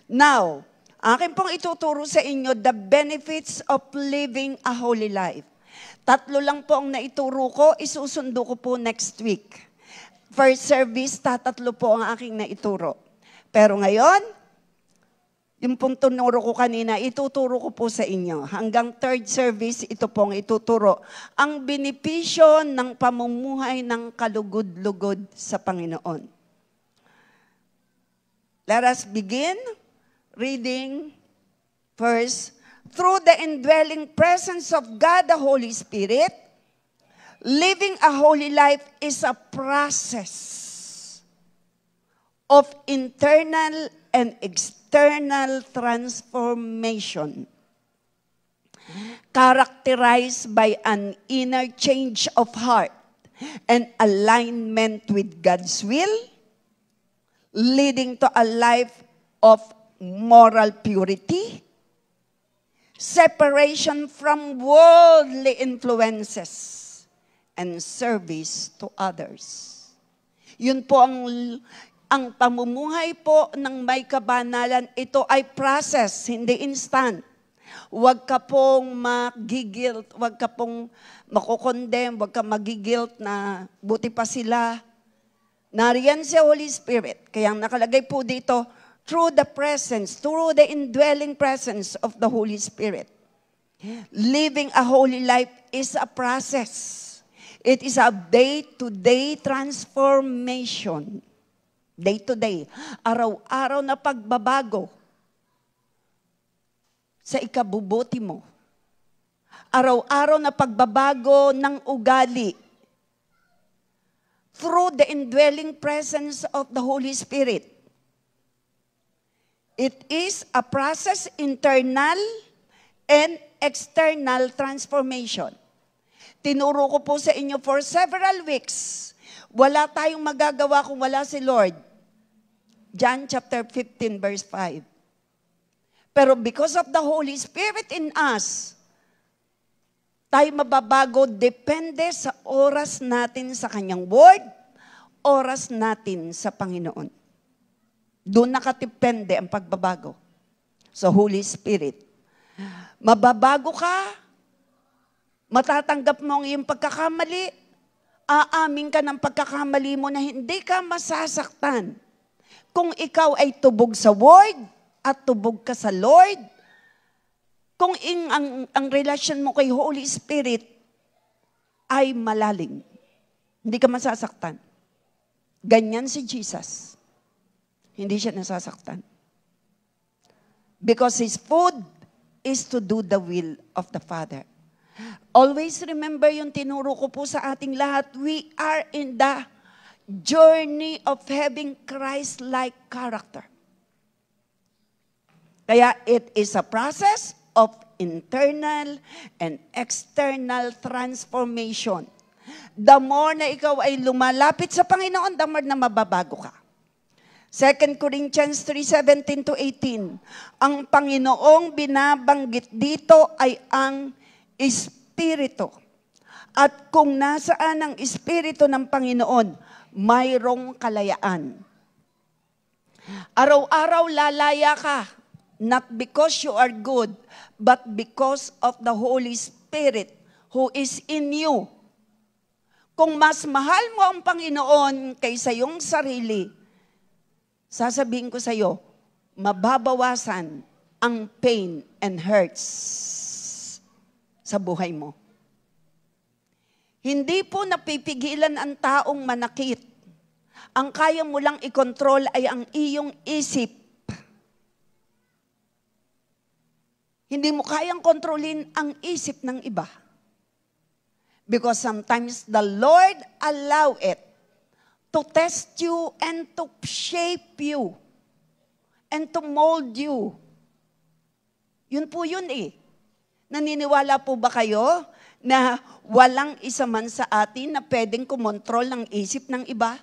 Now, akin pong ituturo sa inyo the benefits of living a holy life. 3 lang po ang naituro ko, isusundo ko po next week. First service, 3 po ang aking naituro. Pero ngayon, yung pong tunuro ko kanina, ituturo ko po sa inyo. Hanggang 3rd service, ito pong ituturo. Ang benepisyo ng pamumuhay ng kalugod-lugod sa Panginoon. Let us begin reading first. Through the indwelling presence of God, the Holy Spirit, living a holy life is a process of internal and external transformation, characterized by an inner change of heart and alignment with God's will, leading to a life of moral purity, separation from worldly influences, and service to others. Yun po ang pamumuhay po ng may kabanalan, ito ay process, hindi instant. Huwag ka pong magigilt, huwag ka pong makukondem, huwag ka magigilt na buti pa sila. Nariyan si Holy Spirit, kaya nakalagay po dito, through the indwelling presence of the Holy Spirit. Living a holy life is a process. It is a day-to-day transformation. Day-to-day. Araw-araw na pagbabago sa ikabubuti mo. Araw-araw na pagbabago ng ugali through the indwelling presence of the Holy Spirit. It is a process, internal and external transformation. Tinuro ko po sa inyo for several weeks. Wala tayong magagawa kung wala si Lord. John chapter 15 verse 5. Pero because of the Holy Spirit in us, tayo mababago depende sa oras natin sa Kanyang Word, oras natin sa Panginoon. Doon nakatipende ang pagbabago sa Holy Spirit. Mababago ka, matatanggap mo ang iyong pagkakamali, aamin ka ng pagkakamali mo na hindi ka masasaktan. Kung ikaw ay tubog sa Word at tubog ka sa Lord, kung ang relasyon mo kay Holy Spirit ay malalim, hindi ka masasaktan. Ganyan si Jesus. Hindi siya nasasaktan. Because His food is to do the will of the Father. Always remember yung tinuro ko po sa ating lahat, we are in the journey of having Christ-like character. Kaya it is a process of internal and external transformation. The more na ikaw ay lumalapit sa Panginoon, the more na mababago ka. 2 Corinthians 3:17 to 18. Ang Panginoong binabanggit dito ay ang Espiritu. At kung nasaan ang Espiritu ng Panginoon, mayroong kalayaan. Araw-araw lalaya ka, not because you are good, but because of the Holy Spirit who is in you. Kung mas mahal mo ang Panginoon kaysa iyong sarili, sasabihin ko sa iyo, mababawasan ang pain and hurts sa buhay mo. Hindi po napipigilan ang taong manakit. Ang kaya mo lang i-control ay ang iyong isip. Hindi mo kayang kontrolin ang isip ng iba. Because sometimes the Lord allow it to test you and to shape you and to mold you. Yun po yun eh. Naniniwala po ba kayo na walang isa man sa atin na pwedeng kumontrol ng isip ng iba?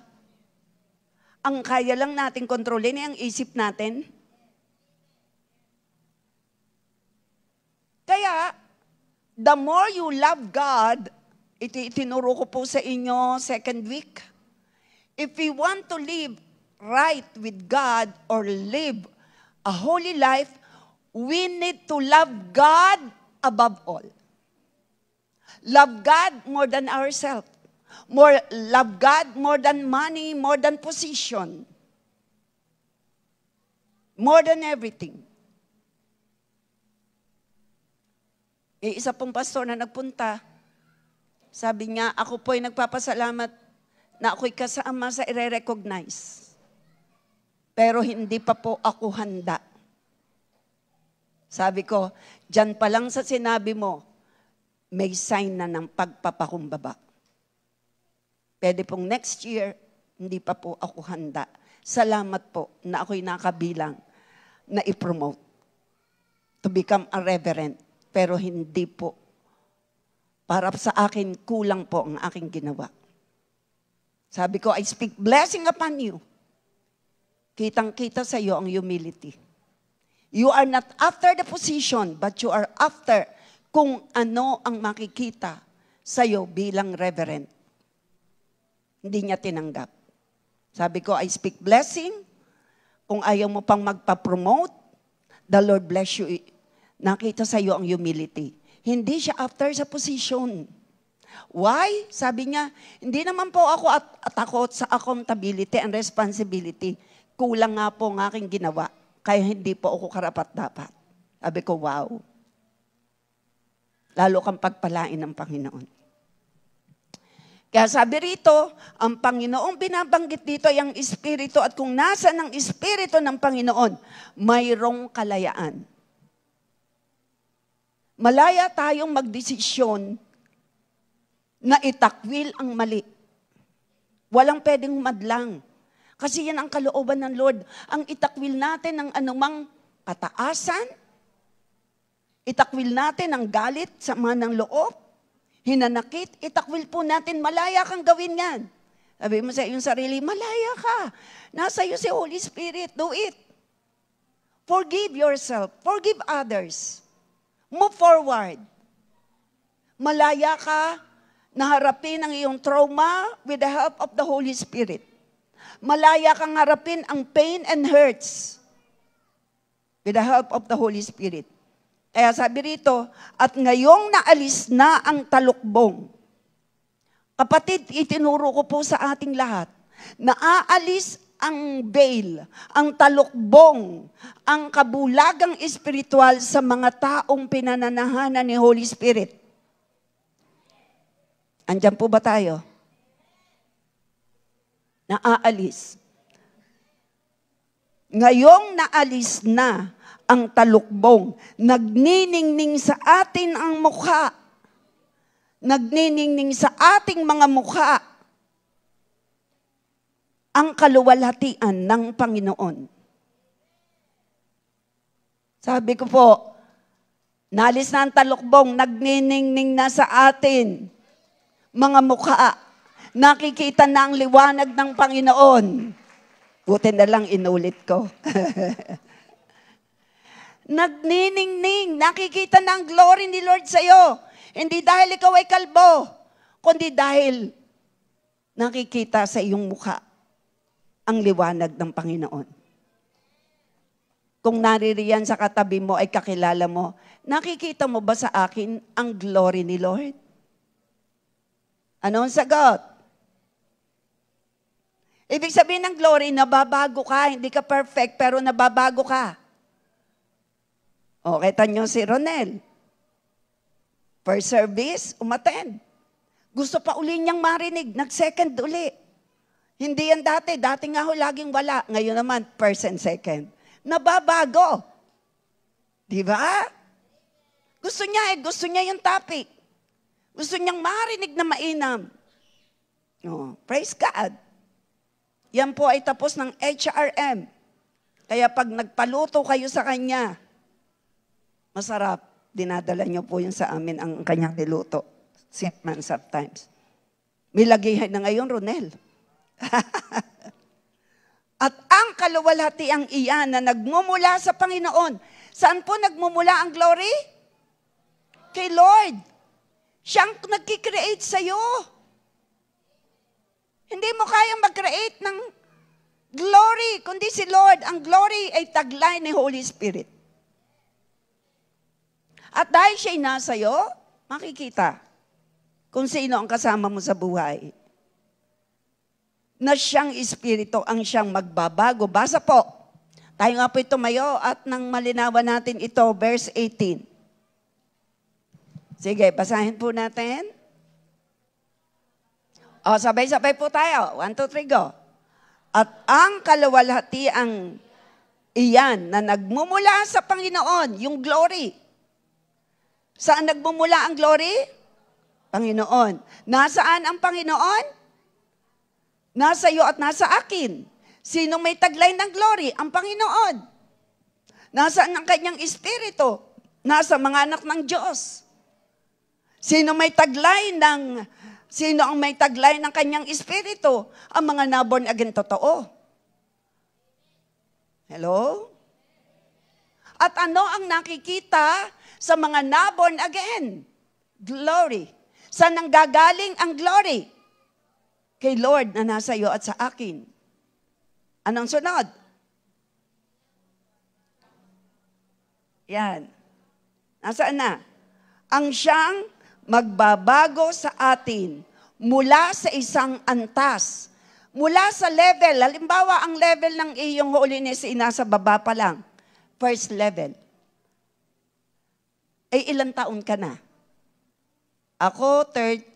Ang kaya lang natin kontrolin ay ang isip natin. Kaya, the more you love God, itinuro ko po sa inyo second week, if we want to live right with God or live a holy life, we need to love God above all. Love God more than ourselves. Love God more than money, more than position. More than everything. Isa pong pastor na nagpunta, sabi niya, ako po'y nagpapasalamat na ako'y kasama sa i-recognize. Pero hindi pa po ako handa. Sabi ko, dyan pa lang sa sinabi mo, may sign na ng pagpapakumbaba. Pwede pong next year, hindi pa po ako handa. Salamat po na ako'y nakabilang na i-promote to become a reverend. Pero hindi po. Para sa akin, kulang po ang aking ginawa. Sabi ko, I speak blessing upon you. Kitang-kita sa iyo ang humility. You are not after the position, but you are after kung ano ang makikita sa iyo bilang reverend. Hindi niya tinanggap. Sabi ko, I speak blessing. Kung ayaw mo pang magpa-promote, the Lord bless you. Nakita sa iyo ang humility. Hindi siya after sa position. Why? Sabi niya, hindi naman po ako takot sa accountability and responsibility. Kulang nga po ang aking ginawa. Kaya hindi po ako karapat-dapat. Sabi ko, wow. Lalo kang pagpalain ng Panginoon. Kaya sabi rito, ang Panginoong binabanggit dito ay ang Espiritu at kung nasa ng Espiritu ng Panginoon, mayroong kalayaan. Malaya tayong magdesisyon na itakwil ang mali. Walang pwedeng madlang. Kasi yan ang kalooban ng Lord. Ang itakwil natin ng anumang kataasan, itakwil natin ang galit, sama ng loob, hinanakit, itakwil po natin, malaya kang gawin yan. Sabi mo sa iyong sarili, malaya ka. Nasa iyo si Holy Spirit, do it. Forgive yourself, forgive others. Move forward. Malaya ka na harapin ang iyong trauma with the help of the Holy Spirit. Malaya kang harapin ang pain and hurts with the help of the Holy Spirit. Kaya sabi rito, at ngayong naalis na ang talukbong. Kapatid, itinuro ko po sa ating lahat, naaalis ang veil, ang talukbong, ang kabulagang espiritual sa mga taong pinananahanan ni Holy Spirit. Andyan po ba tayo? Naaalis. Ngayong naalis na ang talukbong, nagniningning sa atin ang mukha. Nagniningning sa ating mga mukha ang kaluwalhatian ng Panginoon. Sabi ko po, nalis na ang talukbong, nagniningning na sa atin mga mukha. Nakikita na ang liwanag ng Panginoon. Buti na lang inulit ko. Nagniningning, nakikita na ang glory ni Lord sa iyo. Hindi dahil ikaw ay kalbo, kundi dahil nakikita sa iyong mukha ang liwanag ng Panginoon. Kung naririyan sa katabi mo ay kakilala mo, nakikita mo ba sa akin ang glory ni Lord? Ano ang sagot? Ibig sabihin ng glory, nababago ka, hindi ka perfect, pero nababago ka. O, kita nyo si Ronel. First service, umattend. Gusto pa uli niyang marinig, nag-second uli. Hindi yan dati. Dati nga ho laging wala. Ngayon naman, first and second. Nababago. Di ba? Gusto niya yung topic. Gusto niyang marinig na mainam. Oh, praise God. Yan po ay tapos ng HRM. Kaya pag nagpaluto kayo sa kanya, masarap. Dinadala niyo po yun sa amin ang kanyang niluto. Simman sometimes. May lagihan na ngayon, Ronel. At ang kaluwalhatiang iyan na nagmumula sa Panginoon. Saan po nagmumula ang glory? Kay Lord. Siyang nagkikreate sa'yo. Hindi mo kayang mag-create ng Glory, kundi si Lord. Ang glory ay taglay ni Holy Spirit. At dahil siya'y nasa'yo, makikita kung sino ang kasama mo sa buhay. Na siyang Espiritu ang siyang magbabago. Basa po. Tayo nga po tumayo at nang malinawan natin ito, verse 18. Sige, basahin po natin. O, sabay-sabay po tayo. 1, 2, 3, go. At ang kaluwalhatiang iyan na nagmumula sa Panginoon, yung glory. Saan nagmumula ang glory? Panginoon. Nasaan ang Panginoon? Nasa iyo at nasa akin. Sinong may taglay ng glory? Ang Panginoon. Nasaan ang kanyang Espiritu? Nasa mga anak ng Diyos. Sino ang may taglay ng kanyang Espiritu? Ang mga na-born again totoo. Hello? At ano ang nakikita sa mga na-born again? Glory. Saan nanggagaling ang glory? Kay Lord na nasa iyo at sa akin. Anong sunod? Yan. Nasaan na? Ang siyang magbabago sa atin mula sa isang antas. Mula sa level. Halimbawa, ang level ng iyong holiness ay nasa baba pa lang. First level. Ay ilang taon ka na? Ako, 30,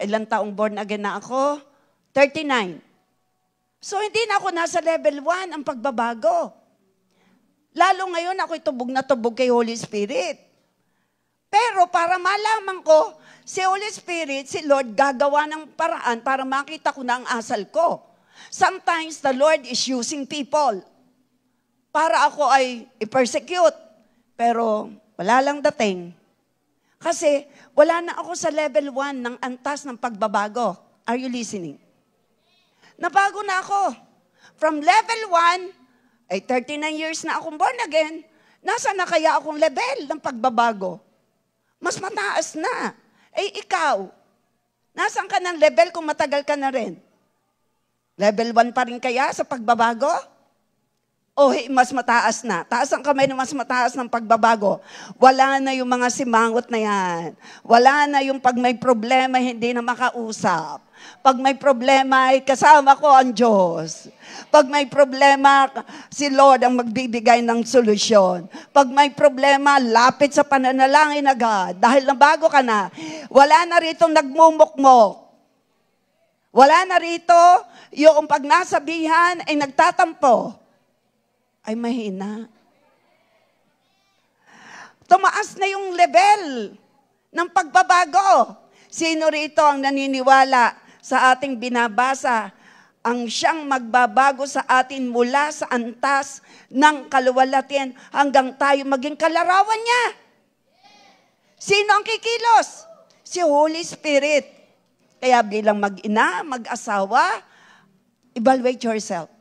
ilang taong born again na ako? 39. So, hindi na ako nasa level 1 ang pagbabago. Lalo ngayon, ako'y tubog na tubog kay Holy Spirit. Pero para malaman ko, si Holy Spirit, si Lord, gagawa ng paraan para makita ko na ang asal ko. Sometimes, the Lord is using people para ako ay i-persecute. Pero wala lang dating. Kasi wala na ako sa level 1 ng antas ng pagbabago. Are you listening? Nabago na ako. From level 1, ay 39 years na akong born again, nasa na kaya akong level ng pagbabago? Mas mataas na. Eh ikaw, nasaan ka ng level kung matagal ka na rin? Level 1 pa rin kaya sa pagbabago? O mas mataas na? Taas ang kamay na mas mataas ng pagbabago. Wala na yung mga simangot na yan. Wala na yung pag may problema, hindi na makausap. Pag may problema, ay kasama ko ang Diyos. Pag may problema, si Lord ang magbibigay ng solusyon. Pag may problema, lapit sa pananalangin agad. Dahil nabago ka na. Wala na rito nagmumukmok. Wala na rito yung pag nasabihan ay nagtatampo. Ay mahina. Tumaas na yung level ng pagbabago. Sino rito ang naniniwala sa ating binabasa? Ang siyang magbabago sa atin mula sa antas ng kaluwalhatian hanggang tayo maging kalarawan niya. Sino ang kikilos? Si Holy Spirit. Kaya bilang mag-ina, mag-asawa, evaluate yourself.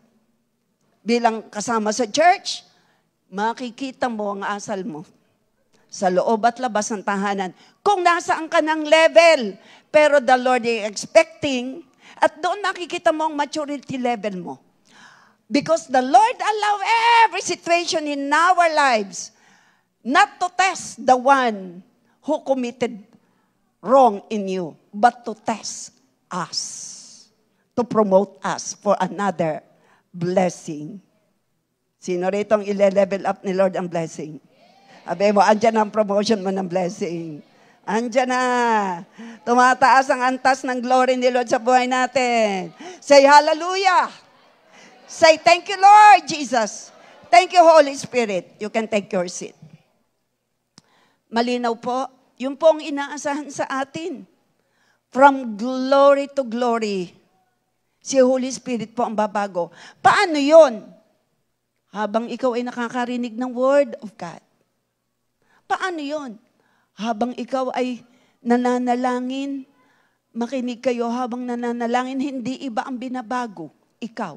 Bilang kasama sa church, makikita mo ang asal mo sa loob at labas ng tahanan. Kung nasaan ka ng level, pero the Lord is expecting, at doon makikita mo ang maturity level mo. Because the Lord allow every situation in our lives not to test the one who committed wrong in you, but to test us, to promote us for another blessing. Sino rito ang ile-level up ni Lord ang blessing? Abe mo, andyan ang promotion mo ng blessing. Andyan na. Tumataas ang antas ng glory ni Lord sa buhay natin. Say hallelujah. Say thank you, Lord Jesus. Thank you, Holy Spirit. You can take your seat. Malinaw po, yun po ang inaasahan sa atin. From glory to glory. Si Holy Spirit po ang babago. Paano yun? Habang ikaw ay nakakarinig ng Word of God. Paano yun? Habang ikaw ay nananalangin, makinig kayo habang nananalangin, hindi iba ang binabago, ikaw.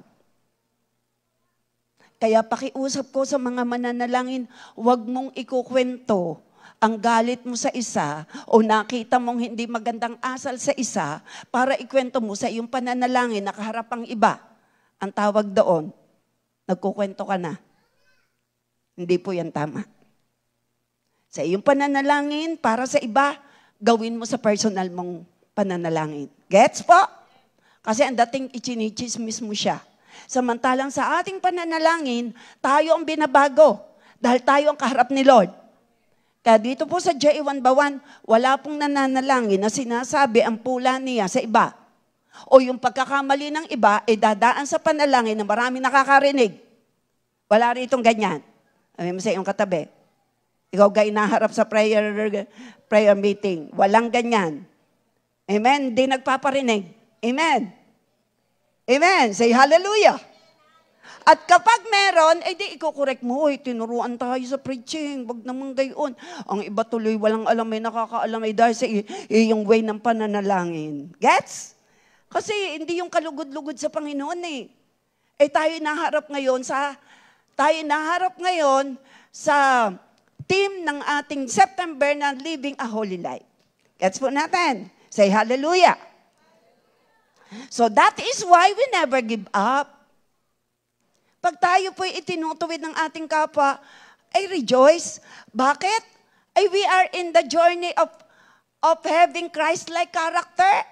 Kaya pakiusap ko sa mga mananalangin, huwag mong ikukwento ang galit mo sa isa o nakita mong hindi magandang asal sa isa para ikwento mo sa iyong pananalangin nakaharap ang iba. Ang tawag doon, nagkukwento ka na. Hindi po yan tama. Sa iyong pananalangin, para sa iba, gawin mo sa personal mong pananalangin. Gets po? Kasi ang dating ichinichismis mo siya. Samantalang sa ating pananalangin, tayo ang binabago. Dahil tayo ang kaharap ni Lord. Kaya dito po sa J1 Bawan, wala pong nananalangin na sinasabi ang pula niya sa iba. O yung pagkakamali ng iba, dadaan sa panalangin na marami nakakarinig. Wala ritong ganyan. Sabi mo sa iyong katabi, ikaw ga inaharap sa prayer meeting. Walang ganyan. Amen? Hindi nagpaparinig. Amen? Amen? Say hallelujah. At kapag meron, di iko-correct mo. Tinuruan tayo sa preaching. Wag naman gayon. Ang iba tuloy, walang alam, may nakakaalam, dahil sa yung way ng pananalangin. Gets? Kasi hindi yung kalugod-lugod sa Panginoon tayo naharap ngayon sa team ng ating September na Living a Holy Life. Gets po natin? Say hallelujah. So that is why we never give up. Pag tayo po'y itinutuwid ng ating kapwa, rejoice. Bakit? We are in the journey of having Christ-like character.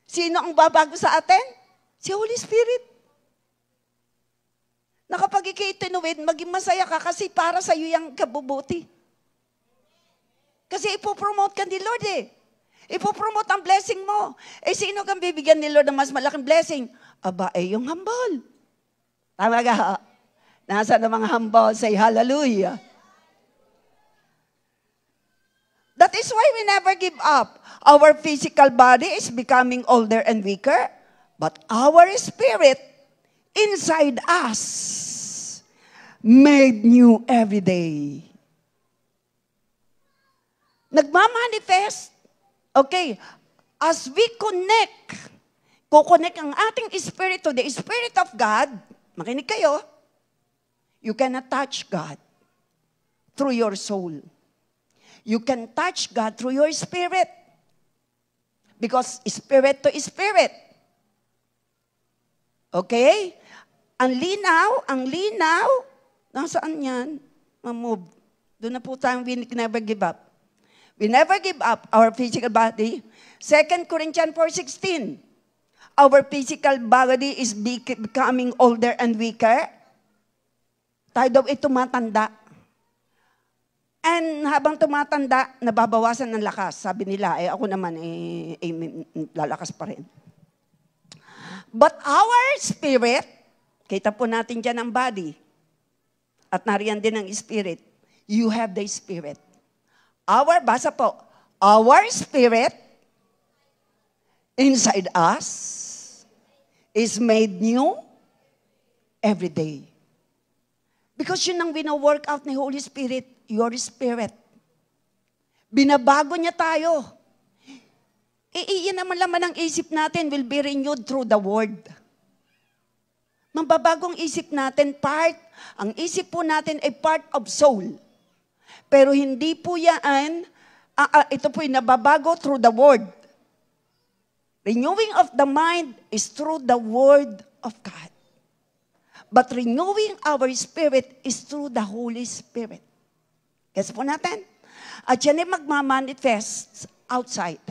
Sino ang babago sa atin? Si Holy Spirit. Na kapag ikitinuwid, maging masaya ka kasi para sa iyo yung kabubuti. Kasi ipopromote ka ni Lord Ipopromote ang blessing mo. Sino kang bibigyan ni Lord ng mas malaking blessing? Yung humble. Tama ka? Nasa na mga humble? Say hallelujah. That is why we never give up. Our physical body is becoming older and weaker, but our spirit inside us made new every day. Nagmamanifest. Okay, as we kukonek ang ating spirit to the Spirit of God, makinig kayo, you cannot touch God through your soul. You can touch God through your spirit. Because spirit to spirit. Okay? Ang linaw, nasaan yan? Ma-move. Doon na po tayo, we never give up. We never give up our physical body. 2 Corinthians 4:16. Our physical body is becoming older and weaker. Tayo daw tumatanda. And habang tumatanda, nababawasan ng lakas. Sabi nila, ako naman, lalakas pa rin. But our spirit, kita po natin dyan ang body. At nariyan din ang spirit. You have the spirit. Basa po, our spirit inside us is made new every day. Because yun ang wino-work out ni Holy Spirit, your spirit. Binabago niya tayo. Iyan naman laman ang isip natin will be renewed through the Word. Mababagong isip natin, ang isip po natin ay part of soul. Pero hindi po yan, ito po yung nababago through the Word. Renewing of the mind is through the Word of God. But renewing our spirit is through the Holy Spirit. Guess po natin? At yan ay magmamanifest outside.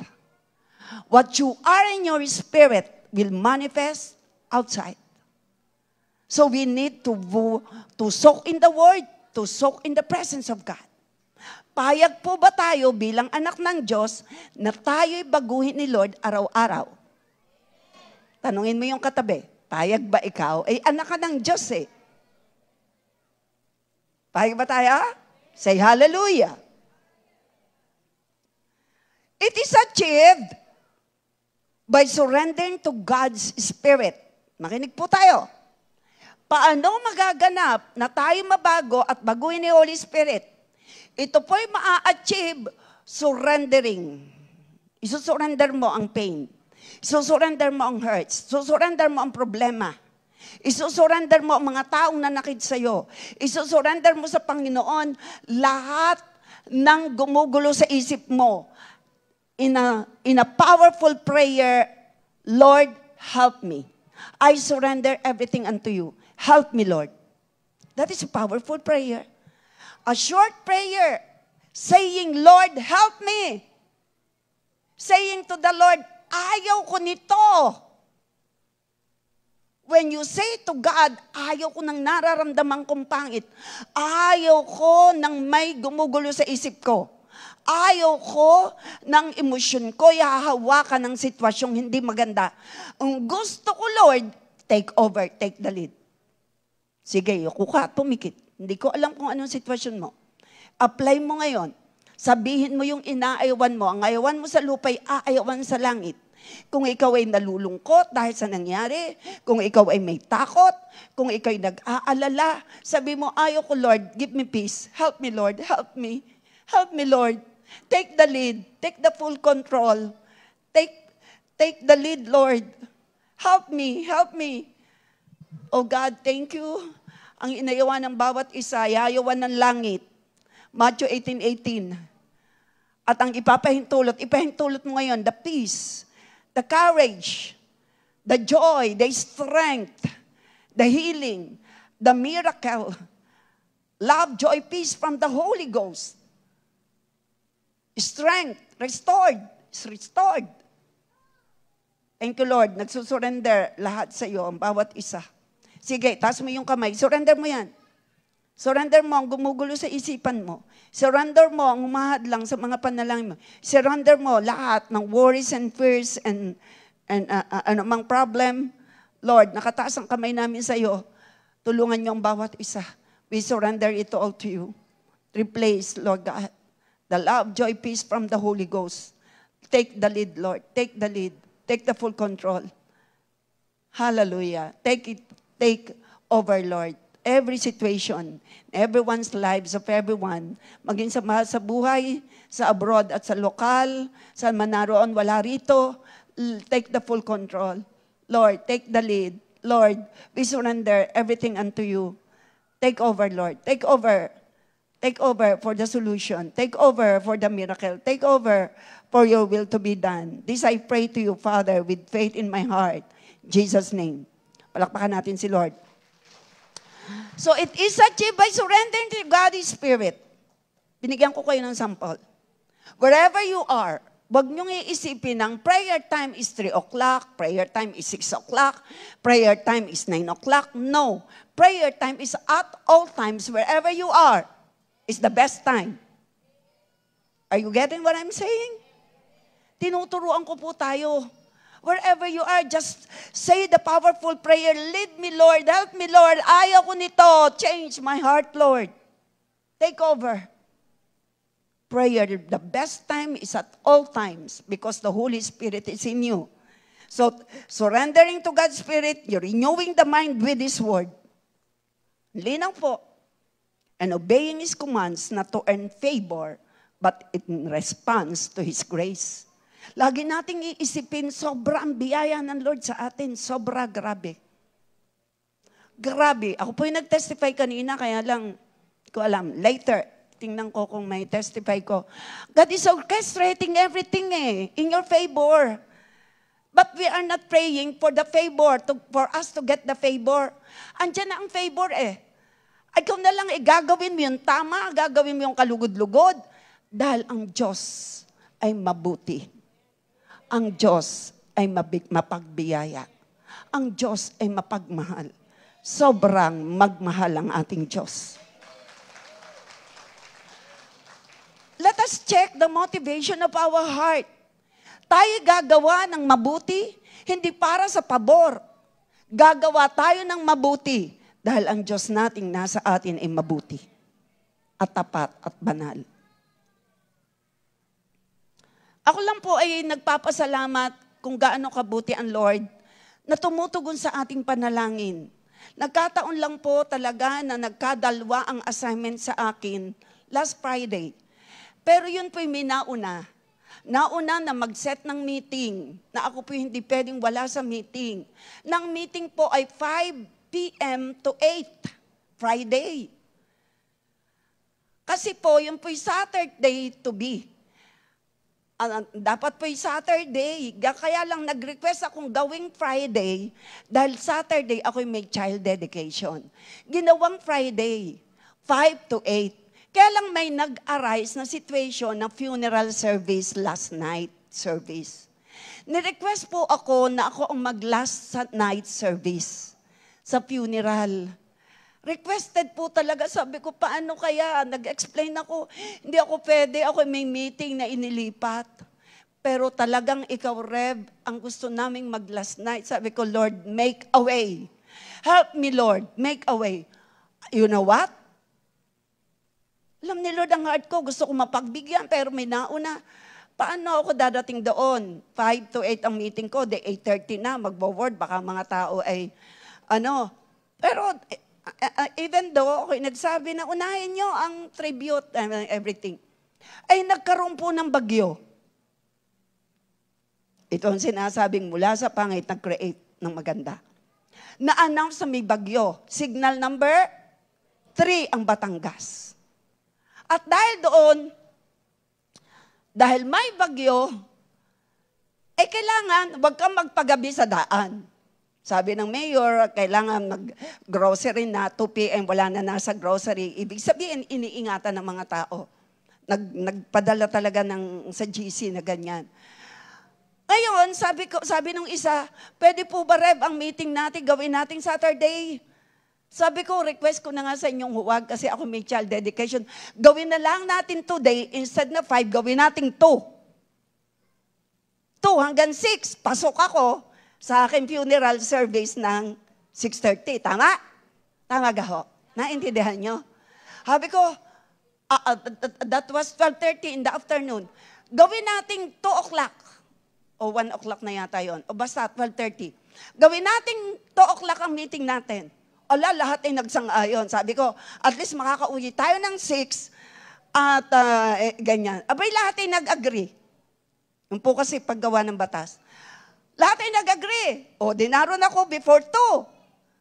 What you are in your spirit will manifest outside. So we need to soak in the Word, to soak in the presence of God. Payag po ba tayo bilang anak ng Diyos na tayo'y baguhin ni Lord araw-araw? Tanungin mo yung katabi, payag ba ikaw? Anak ka ng Diyos Payag ba tayo? Say hallelujah. It is achieved by surrendering to God's Spirit. Makinig po tayo. Paano magaganap na tayo mabago at baguhin ni Holy Spirit? Ito po'y maa-achieve surrendering. Isusurrender mo ang pain. Isusurrender mo ang hurts. Isusurrender mo ang problema. Isusurrender mo ang mga taong nanakit sa'yo. Isusurrender mo sa Panginoon lahat ng gumugulo sa isip mo. In a powerful prayer, Lord, help me. I surrender everything unto you. Help me, Lord. That is a powerful prayer. A short prayer saying, Lord, help me. Saying to the Lord, ayaw ko nito. When you say to God, ayaw ko ng nararamdaman kong pangit. Ayaw ko ng may gumugulo sa isip ko. Ayaw ko ng emosyon ko, ihahawakan ng sitwasyong hindi maganda. Ang gusto ko, Lord, take over, take the lead. Sige, yuko ka, tumikit. Hindi ko alam kung anong sitwasyon mo. Apply mo ngayon. Sabihin mo yung inaayawan mo. Ang ayawan mo sa lupa'y aayawan sa langit. Kung ikaw ay nalulungkot dahil sa nangyari, kung ikaw ay may takot, kung ikaw ay nag-aalala, sabi mo, ayaw ko, Lord, give me peace. Help me, Lord. Help me. Help me, Lord. Take the lead. Take the full control. Take the lead, Lord. Help me. Help me. Oh God, thank you. Ang inayawan ng bawat isa, yayawan ng langit. Matthew 18:18. At ang ipahintulot mo ngayon, the peace, the courage, the joy, the strength, the healing, the miracle, love, joy, peace from the Holy Ghost. Strength, restored, is restored. Thank you, Lord. Nagsusurrender lahat sa iyo, ang bawat isa. Sige, taas mo yung kamay. Surrender mo yan. Surrender mo ang gumugulo sa isipan mo. Surrender mo ang humahadlang sa mga panalangin mo. Surrender mo lahat ng worries and fears and anumang problem. Lord, nakataas ang kamay namin sa iyo. Tulungan niyo ang bawat isa. We surrender it all to you. Replace, Lord God, the love, joy, peace from the Holy Ghost. Take the lead, Lord. Take the lead. Take the full control. Hallelujah. Take over, Lord. Every situation, everyone's lives of everyone, maging sa buhay, sa abroad at sa lokal, sa manaroon, wala rito, take the full control. Lord, take the lead. Lord, we surrender everything unto you. Take over, Lord. Take over. Take over for the solution. Take over for the miracle. Take over for your will to be done. This I pray to you, Father, with faith in my heart. In Jesus' name. Palakpakan natin si Lord. So it is achieved by surrendering to God's Spirit. Binigyan ko kayo ng sample. Wherever you are, wag niyong iisipin ng prayer time is 3 o'clock, prayer time is 6 o'clock, prayer time is 9 o'clock. No. Prayer time is at all times, wherever you are, is the best time. Are you getting what I'm saying? Tinuturuan ko po tayo. Wherever you are, just say the powerful prayer, lead me, Lord, help me, Lord, ayaw ko nito, change my heart, Lord. Take over. Prayer, the best time is at all times because the Holy Spirit is in you. So, surrendering to God's Spirit, you're renewing the mind with His Word. Linaw po. And obeying His commands not to earn favor, but in response to His grace. Lagi nating iisipin, sobrang biyaya ng Lord sa atin. Sobra, grabe. Grabe. Ako po yung nag-testify kanina, kaya lang, ko alam, later, tingnan ko kung may testify ko. God is orchestrating everything in your favor. But we are not praying for the favor, for us to get the favor. Andiyan na ang favor Ikaw na lang gagawin mo yung tama, gagawin mo yung kalugod-lugod, dahil ang Diyos ay mabuti. Ang Diyos ay mapagbiyaya. Ang Diyos ay mapagmahal. Sobrang magmahal ang ating Diyos. Let us check the motivation of our heart. Tayo gagawa ng mabuti, hindi para sa pabor. Gagawa tayo ng mabuti dahil ang Diyos nating nasa atin ay mabuti at tapat at banal. Ako lang po ay nagpapasalamat kung gaano kabuti ang Lord na tumutugon sa ating panalangin. Nagkataon lang po talaga na nagkadalwa ang assignment sa akin last Friday. Pero yun po'y may nauna. Nauna na mag-set ng meeting, na ako po hindi pwedeng wala sa meeting. Nang meeting po ay 5 p.m. to 8, Friday. Kasi po, yun po'y Saturday to be. Dapat po yung Saturday. Kaya lang nag-request akong gawing Friday dahil Saturday ako may child dedication. Ginawang Friday, 5 to 8. Kaya lang may nag-arise na situation na funeral service last night service. Ni-request po ako na ako ang mag-last night service sa funeral. Requested po talaga, sabi ko, paano kaya? Nag-explain ako, hindi ako pwede, ako may meeting na inilipat. Pero talagang ikaw, Rev, ang gusto naming mag-last night. Sabi ko, Lord, make a way. Help me, Lord, make a way. You know what? Alam ni Lord ang heart ko, gusto ko mapagbigyan, pero may nauna. Paano ako dadating doon? 5 to 8 ang meeting ko, 8:30 na, magbo-word, baka mga tao ay, pero, even though ako'y nagsabi na unahin nyo ang tribute and everything, ay nagkaroon po ng bagyo. Ito ang sinasabing mula sa pangit nag-create ng maganda. Na-announce na may bagyo. Signal number 3 ang Batangas. At dahil doon, dahil may bagyo, kailangan wag kang magpagabi sa daan. Sabi ng mayor, kailangan mag-grocery na, 2 p.m. wala na nasa grocery. Ibig sabihin, iniingatan ng mga tao. Nagpadala talaga sa GC na ganyan. Ngayon, sabi nung isa, pwede po ba, Rev, ang meeting natin, gawin natin Saturday? Sabi ko, request ko na nga sa inyong huwag kasi ako may child dedication. Gawin na lang natin today, instead na 5, gawin natin 2. 2 hanggang 6, pasok ako sa aking funeral service ng 6:30. Tama? Tama gaho? Naintindihan nyo? Sabi ko, that was 12:30 in the afternoon. Gawin natin 2 o'clock. O 1 o'clock na yata yon. O basta 12:30. Gawin natin 2 o'clock ang meeting natin. Lahat ay nagsang-ayon. Sabi ko, at least makakauwi tayo ng 6 at ganyan. Abay, lahat ay nag-agree. Yung po kasi paggawa ng batas. Lahat ay nag-agree. O, dinaron ako before 2.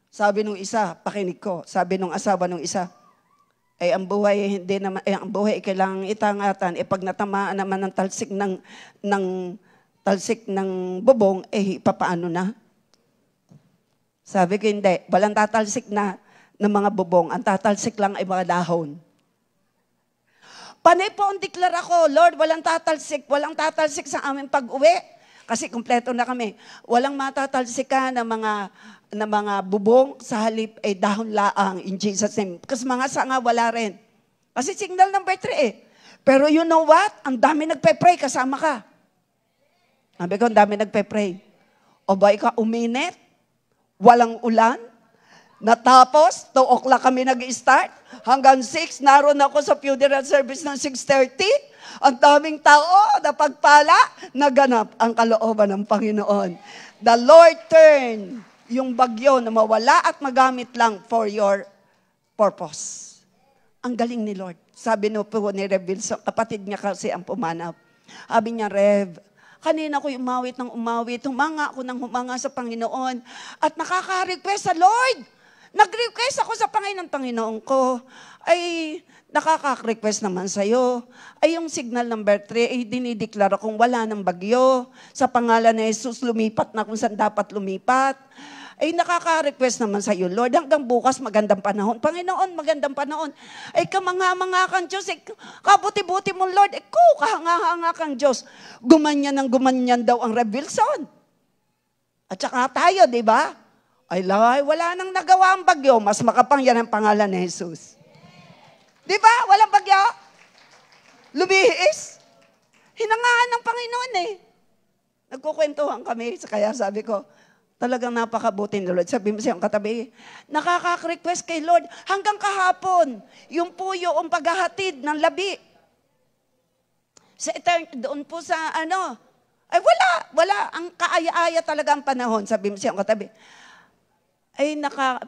Sabi nung isa, pakinig ko, sabi nung asawa nung isa, ang buhay hindi naman, ang buhay kailangang itangatan, pag natamaan naman ng talsik ng bubong, papaano na? Sabi ko, hindi. Walang tatalsik na ng mga bubong. Ang tatalsik lang ay mga dahon. Panay po ang deklara ko, Lord, walang tatalsik sa aming pag-uwi. Kasi kumpleto na kami. Walang matatalsikan ng mga bubong sa halip ay dahon laang in Jesus' name. Kasi mga sanga wala rin. Kasi signal number 3 Pero you know what? Ang dami nagpe-pray, kasama ka. Sabi ko, ang dami nagpe-pray. O ba ikaw uminit? Walang ulan? Natapos, 2 o'clock kami nag-start. Hanggang 6, naroon ako sa funeral service ng 6:30. Ang daming tao na pagpala, naganap ang kalooban ng Panginoon. The Lord turn yung bagyo na mawala at magamit lang for your purpose. Ang galing ni Lord. Sabi po ni Rev Wilson, kapatid niya kasi ang pumanap. Sabi niya, Rev, kanina ko umawit ng umawit, humanga ako ng humanga sa Panginoon, at nakaka-request sa Lord. Nag-request ako sa Panginoon ko, ay nakaka-request naman sa'yo. Ay yung signal number 3, ay dinideklara kung wala ng bagyo. Sa pangalan ni Jesus, lumipat na kung saan dapat lumipat. Ay nakaka-request naman sa'yo, Lord, hanggang bukas magandang panahon. Panginoon, magandang panahon. Ay kamanga-manga kang Diyos, kabuti-buti mo, Lord, kahanga-hanga kang Diyos. Gumanyan daw ang Rev Wilson. At saka tayo, di ba? Ay, wala nang nagawa ang bagyo, mas makapangyan ang pangalan ni Jesus. Di ba? Walang bagyo. Lumihis. Hinangaan ng Panginoon Nagkukwentuhan kami, kaya sabi ko, talagang napakabuti ni Lord. Sabi mo siyang katabi, nakaka-request kay Lord, hanggang kahapon, yung puyo ang paghahatid ng labi. Doon po sa ay wala. Ang kaaya-aya talaga ang panahon, sabi mo siyang katabi. Ay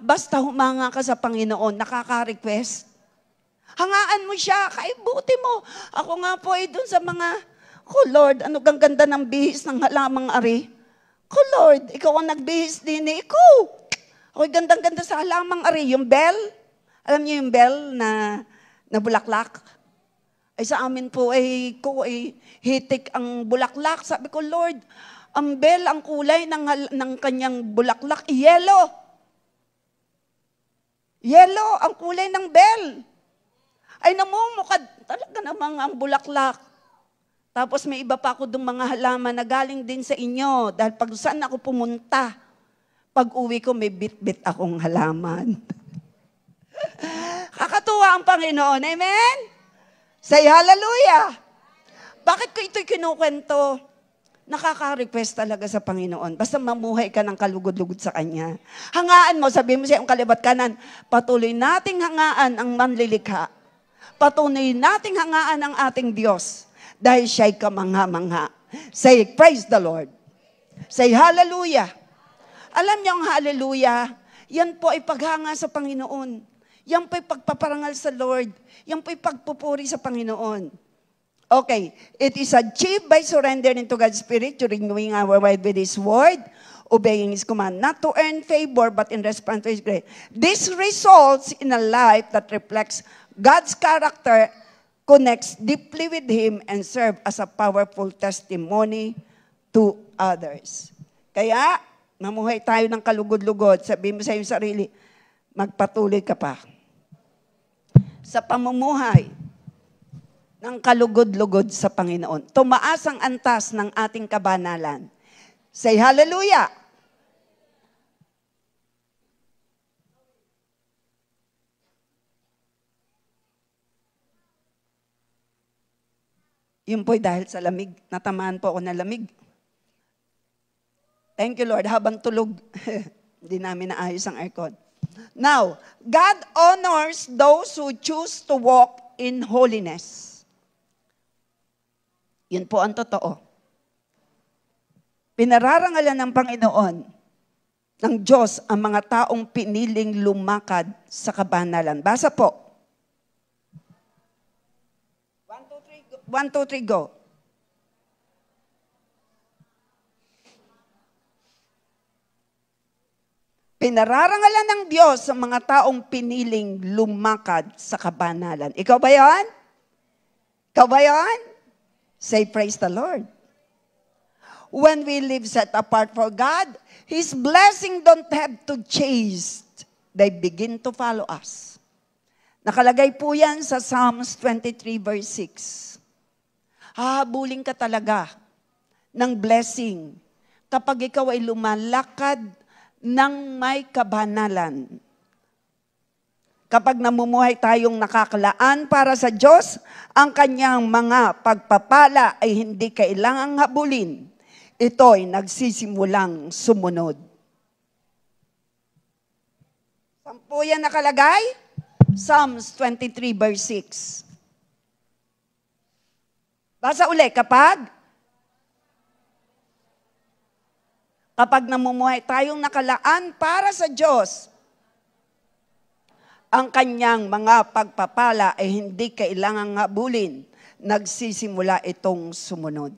basta humanga ka sa Panginoon, nakaka-request. Hangaan mo siya, buti mo. Ako nga po ay dun sa mga, Lord, ano kang ganda ng bihis ng halamang ari. Lord, ikaw ang nagbihis din ikaw. Ako'y gandang-ganda sa halamang ari. Yung bell, alam niyo yung bell na bulaklak? Ay sa amin po hitik ang bulaklak. Sabi ko, Lord, ang bell, ang kulay ng kanyang bulaklak, yellow. Yellow, ang kulay ng bell. Ay namumukad talaga namang ang bulaklak. Tapos may iba pa ako dong mga halaman na galing din sa inyo. Dahil pag saan ako pumunta, pag uwi ko may bit-bit akong halaman. Kakatuwa ang Panginoon. Amen? Say hallelujah. Bakit ko ito'y kinukwento? Nakaka-request talaga sa Panginoon. Basta mamuhay ka ng kalugod-lugod sa Kanya. Hangaan mo, sabihin mo sa iyong kalibat kanan, patuloy nating hangaan ang manlilikha. Patuloy nating hangaan ang ating Diyos. Dahil siya'y kamangha-mangha. Say, praise the Lord. Say, hallelujah. Alam niyo ang hallelujah, yan po ay paghanga sa Panginoon. Yan po ay pagpaparangal sa Lord. Yan po ay pagpupuri sa Panginoon. Okay, it is achieved by surrendering to God's Spirit, to renewing our mind with His Word, obeying His command, not to earn favor, but in response to His grace. This results in a life that reflects God's character, connects deeply with Him, and serve as a powerful testimony to others. Kaya, mamuhay tayo ng kalugod-lugod. Sabihin mo sa iyong sarili, magpatuloy ka pa sa pamumuhay ng kalugod-lugod sa Panginoon. Tumaas ang antas ng ating kabanalan. Say hallelujah! Yun po'y dahil sa lamig. Natamaan po ako ng lamig. Thank you, Lord. Habang tulog, hindi namin naayos ang aircon. Now, God honors those who choose to walk in holiness. Yun po ang totoo. Pinararangalan ng Panginoon, ng Diyos, ang mga taong piniling lumakad sa kabanalan. Basa po. 1, 2, 3, go. Pinararangalan ng Diyos ang mga taong piniling lumakad sa kabanalan. Ikaw ba yon? Ikaw ba yon? Say, praise the Lord. When we live set apart for God, His blessing don't have to chase. They begin to follow us. Nakalagay po yan sa Psalms 23 verse 6. Hahabulin ka talaga ng blessing kapag ikaw ay lumalakad ng may kabanalan. Kapag namumuhay tayong nakakalaan para sa Diyos, ang kanyang mga pagpapala ay hindi kailangang habulin. Ito'y nagsisimulang sumunod. Saan po yan nakalagay? Psalms 23 verse 6. Basa uli, kapag namumuhay tayong nakalaan para sa Diyos, ang kanyang mga pagpapala ay hindi kailangang habulin. Nagsisimula itong sumunod.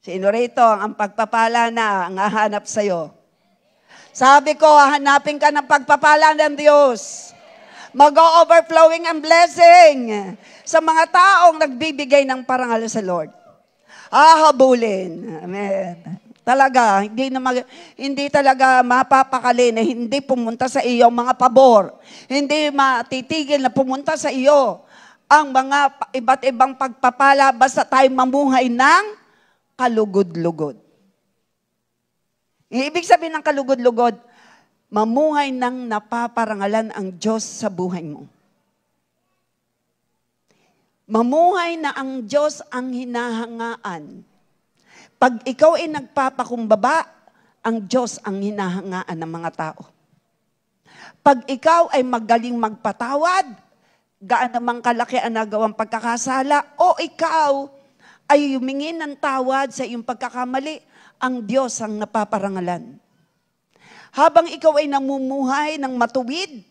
Sino rito ang pagpapala na ang hahanap sa'yo? Sabi ko, hahanapin ka ng pagpapala ng Diyos. Mag-overflowing ang blessing sa mga taong nagbibigay ng parangal sa Lord. Hahabulin. Amen. Talaga, hindi talaga mapapakali na hindi pumunta sa iyo mga pabor. Hindi matitigil na pumunta sa iyo ang mga iba't ibang pagpapala basta tayo mamuhay ng kalugod-lugod. Ibig sabihin ng kalugod-lugod, mamuhay ng napaparangalan ang Diyos sa buhay mo. Mamuhay na ang Diyos ang hinahangaan. Pag ikaw ay nagpapakumbaba, ang Diyos ang hinahangaan ng mga tao. Pag ikaw ay magaling magpatawad, gaano mang kalaki ang nagawang pagkakasala, o ikaw ay humingi ng tawad sa iyong pagkakamali, ang Diyos ang napaparangalan. Habang ikaw ay namumuhay ng matuwid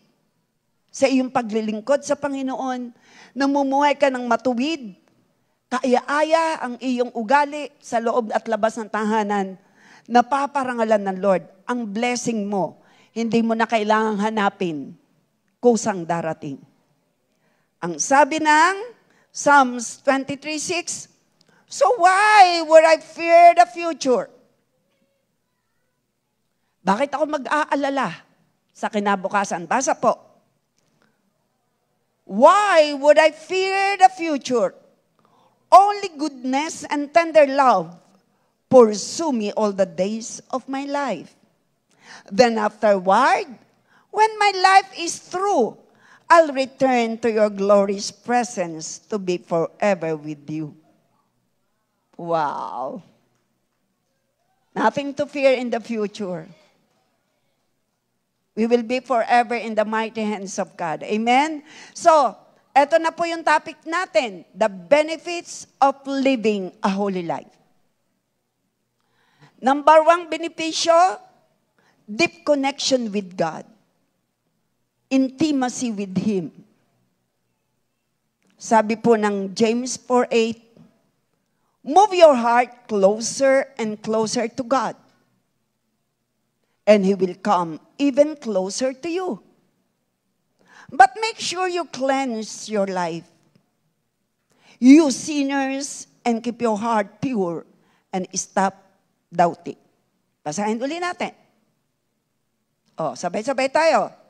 sa iyong paglilingkod sa Panginoon, namumuhay ka ng matuwid, kaaya-aya ang iyong ugali sa loob at labas ng tahanan, napaparangalan ng Lord. Ang blessing mo, hindi mo na kailangang hanapin, kusang darating. Ang sabi ng Psalms 23:6, so why would I fear the future? Bakit ako mag-aalala sa kinabukasan? Basa po. Why would I fear the future? Only goodness and tender love pursue me all the days of my life. Then afterward, when my life is through, I'll return to your glorious presence to be forever with you. Wow. Nothing to fear in the future. We will be forever in the mighty hands of God. Amen? So, eto na po yung topic natin, the benefits of living a holy life. Number 1 benepisyo, deep connection with God. Intimacy with Him. Sabi po ng James 4:8, move your heart closer and closer to God, and He will come even closer to you. But make sure you cleanse your life. You sinners, and keep your heart pure, and stop doubting. Basahin ulit natin. Sabay-sabay tayo.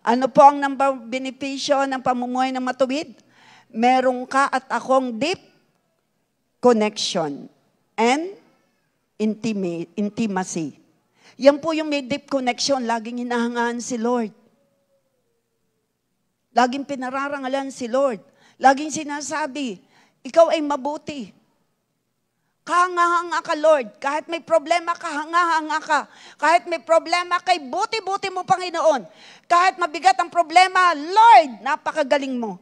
Ano po ang benepisyo ng pamumuhay ng matuwid? Meron ka at akong deep connection and intimacy. Yan po yung may deep connection, laging hinahangaan si Lord. Laging pinararangalan si Lord. Laging sinasabi, ikaw ay mabuti. Kahanga-hanga ka, Lord. Kahit may problema, kahanga-hanga ka. Kahit may problema, kay buti-buti mo, Panginoon. Kahit mabigat ang problema, Lord, napakagaling mo.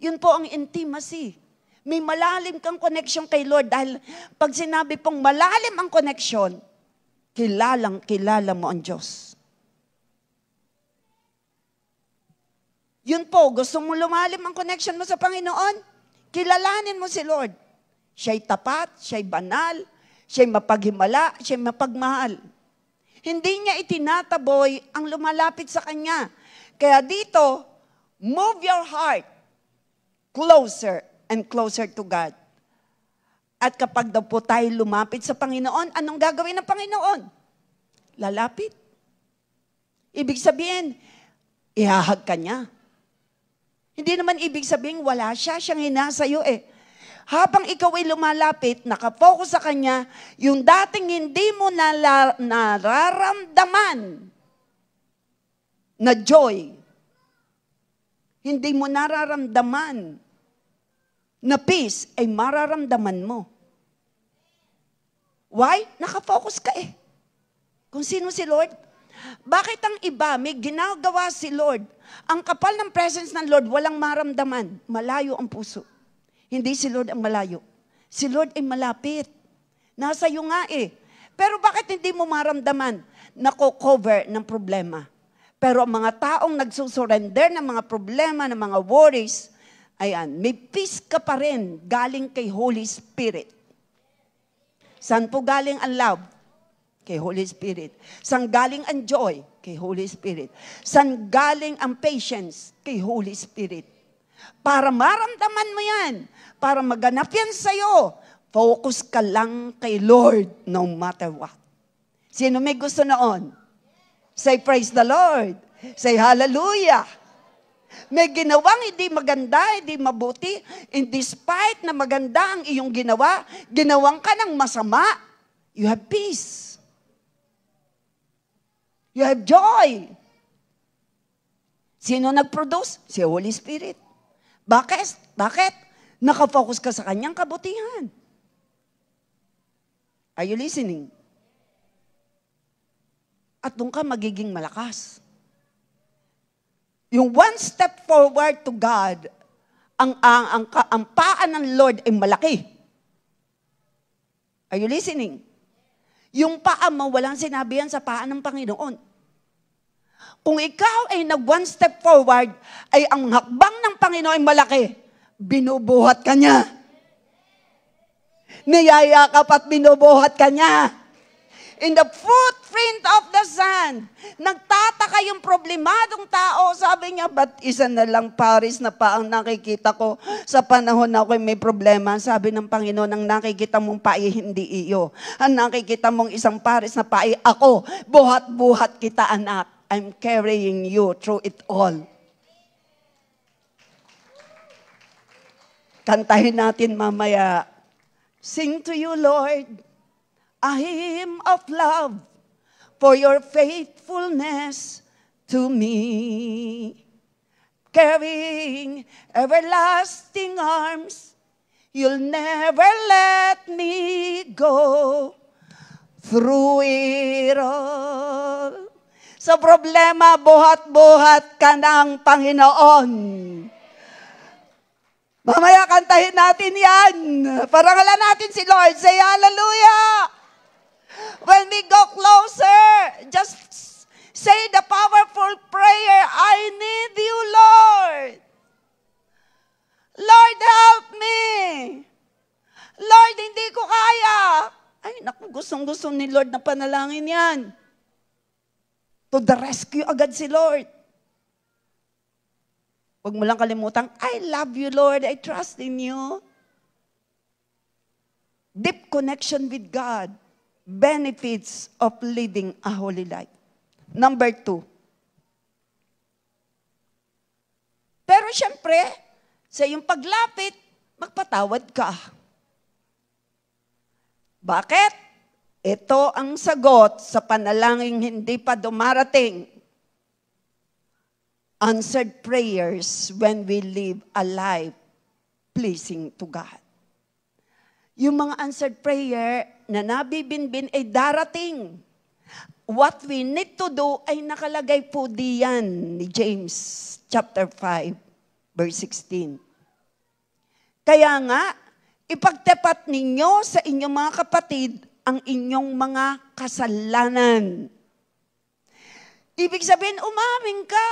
Yun po ang intimacy. May malalim kang connection kay Lord dahil pag sinabi pong malalim ang connection, kilala mo ang Diyos. Yun po, gusto mo lumalim ang connection mo sa Panginoon? Kilalanin mo si Lord. Siya'y tapat, siya'y banal, siya'y mapaghimala, siya'y mapagmahal. Hindi niya itinataboy ang lumalapit sa Kanya. Kaya dito, move your heart closer and closer to God. At kapag daw po tayo lumapit sa Panginoon, anong gagawin ng Panginoon? Lalapit. Ibig sabihin, ihahag ka niya. Hindi naman ibig sabihin, wala siya, siyang hinasayo eh. Habang ikaw ay lumalapit, nakafocus sa Kanya, yung dating hindi mo nararamdaman na joy, hindi mo nararamdaman na peace, ay mararamdaman mo. Why? Nakafocus ka eh. Kung sino si Lord? Bakit ang iba, may ginagawa si Lord, ang kapal ng presence ng Lord, walang maramdaman, malayo ang puso. Hindi si Lord ang malayo. Si Lord ay malapit. Nasa iyo nga eh. Pero bakit hindi mo maramdaman? Nako-cover ng problema. Pero ang mga taong nagsusurrender ng mga problema, ng mga worries, ayan, may peace ka pa rin galing kay Holy Spirit. Saan po galing ang love? Kay Holy Spirit. Saan galing ang joy? Kay Holy Spirit. Saan galing ang patience? Kay Holy Spirit. Para maramdaman mo yan, para maganap yan sa'yo, focus ka lang kay Lord no matter what. Sino may gusto noon? Say praise the Lord. Say hallelujah. May ginawang hindi maganda, hindi mabuti, and despite na maganda ang iyong ginawa, ginawang ka ng masama, you have peace. You have joy. Sino nag-produce? Si Holy Spirit. Bakit? Nakafocus ka sa Kanyang kabutihan. Are you listening? At doon ka magiging malakas. Yung one step forward to God, ang paa ng Lord ay malaki. Are you listening? Yung paa mo, walang sinabi yan sa paa ng Panginoon. Kung ikaw ay nag-one step forward, ay ang hakbang ng Panginoon ay malaki. Binubuhat ka niya. Niyayakap at binubuhat ka niya. In the footprint of the sand. Nagtataka yung problemadong tao. Sabi niya, ba't isa na lang paris na pa ang nakikita ko sa panahon na ako'y may problema? Sabi ng Panginoon, ang nakikita mong pai, hindi iyo. Ang nakikita mong isang paris na pai, ako. Buhat-buhat kita, anak. I'm carrying you through it all. Kantahin natin mamaya. Sing to you, Lord, a hymn of love for your faithfulness to me. Carrying everlasting arms, you'll never let me go through it all. Sa problema, buhat-buhat ka ng Panginoon. Mamaya kantahin natin yan. Parangalan natin si Lord. Say hallelujah. When we go closer, just say the powerful prayer, I need you, Lord. Lord, help me. Lord, hindi ko kaya. Ay, naku, gustong-gusto ni Lord na panalangin yan. To the rescue agad si Lord. Huwag mo lang kalimutan, I love you, Lord. I trust in you. Deep connection with God. Benefits of living a holy life. Number 2. Pero syempre, sa iyong paglapit, magpatawad ka. Bakit? Ito ang sagot sa panalangin hindi pa dumarating. Answered prayers when we live a life pleasing to God. Yung mga answered prayer na nabibinbin ay darating. What we need to do ay nakalagay po diyan ni James chapter 5, verse 16. Kaya nga, ipagtapat ninyo sa inyong mga kapatid ang inyong mga kasalanan. Ibig sabihin, umamin ka.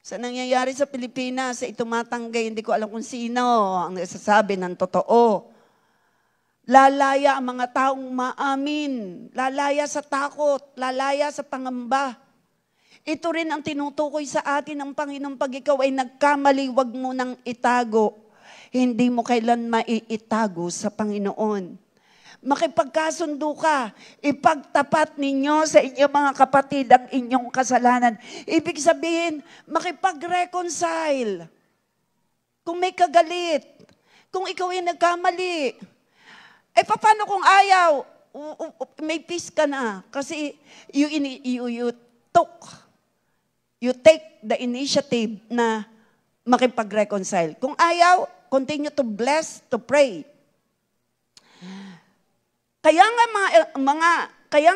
Sa nangyayari sa Pilipinas, sa itumatanggay, hindi ko alam kung sino ang nasasabi ng totoo. Lalaya ang mga taong maamin. Lalaya sa takot. Lalaya sa pangamba. Ito rin ang tinutukoy sa atin ng Panginoon pag ikaw ay nagkamali, wag mo nang itago. Hindi mo kailan maiitago sa Panginoon. Makipagkasundo ka, ipagtapat ninyo sa inyong mga kapatid ang inyong kasalanan. Ibig sabihin, makipag-reconcile. Kung may kagalit, kung ikaw ay nagkamali, paano kung ayaw? May peace ka na. Kasi you take the initiative na makipag-reconcile. Kung ayaw, continue to bless, to pray. Kaya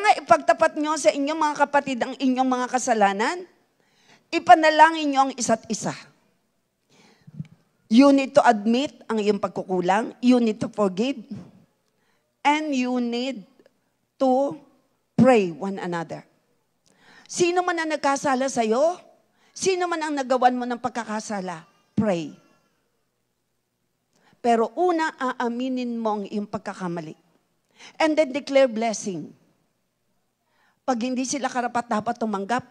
nga ipagtapat nyo sa inyong mga kapatid ang inyong mga kasalanan, ipanalangin nyo ang isa't isa. You need to admit ang iyong pagkukulang, you need to forgive, and you need to pray one another. Sino man ang nagkasala sa'yo, sino man ang nagawan mo ng pagkakasala, pray. Pero una, aaminin mo ang iyong pagkakamali. And then declare blessing. Pag hindi sila karapat-dapat tumanggap,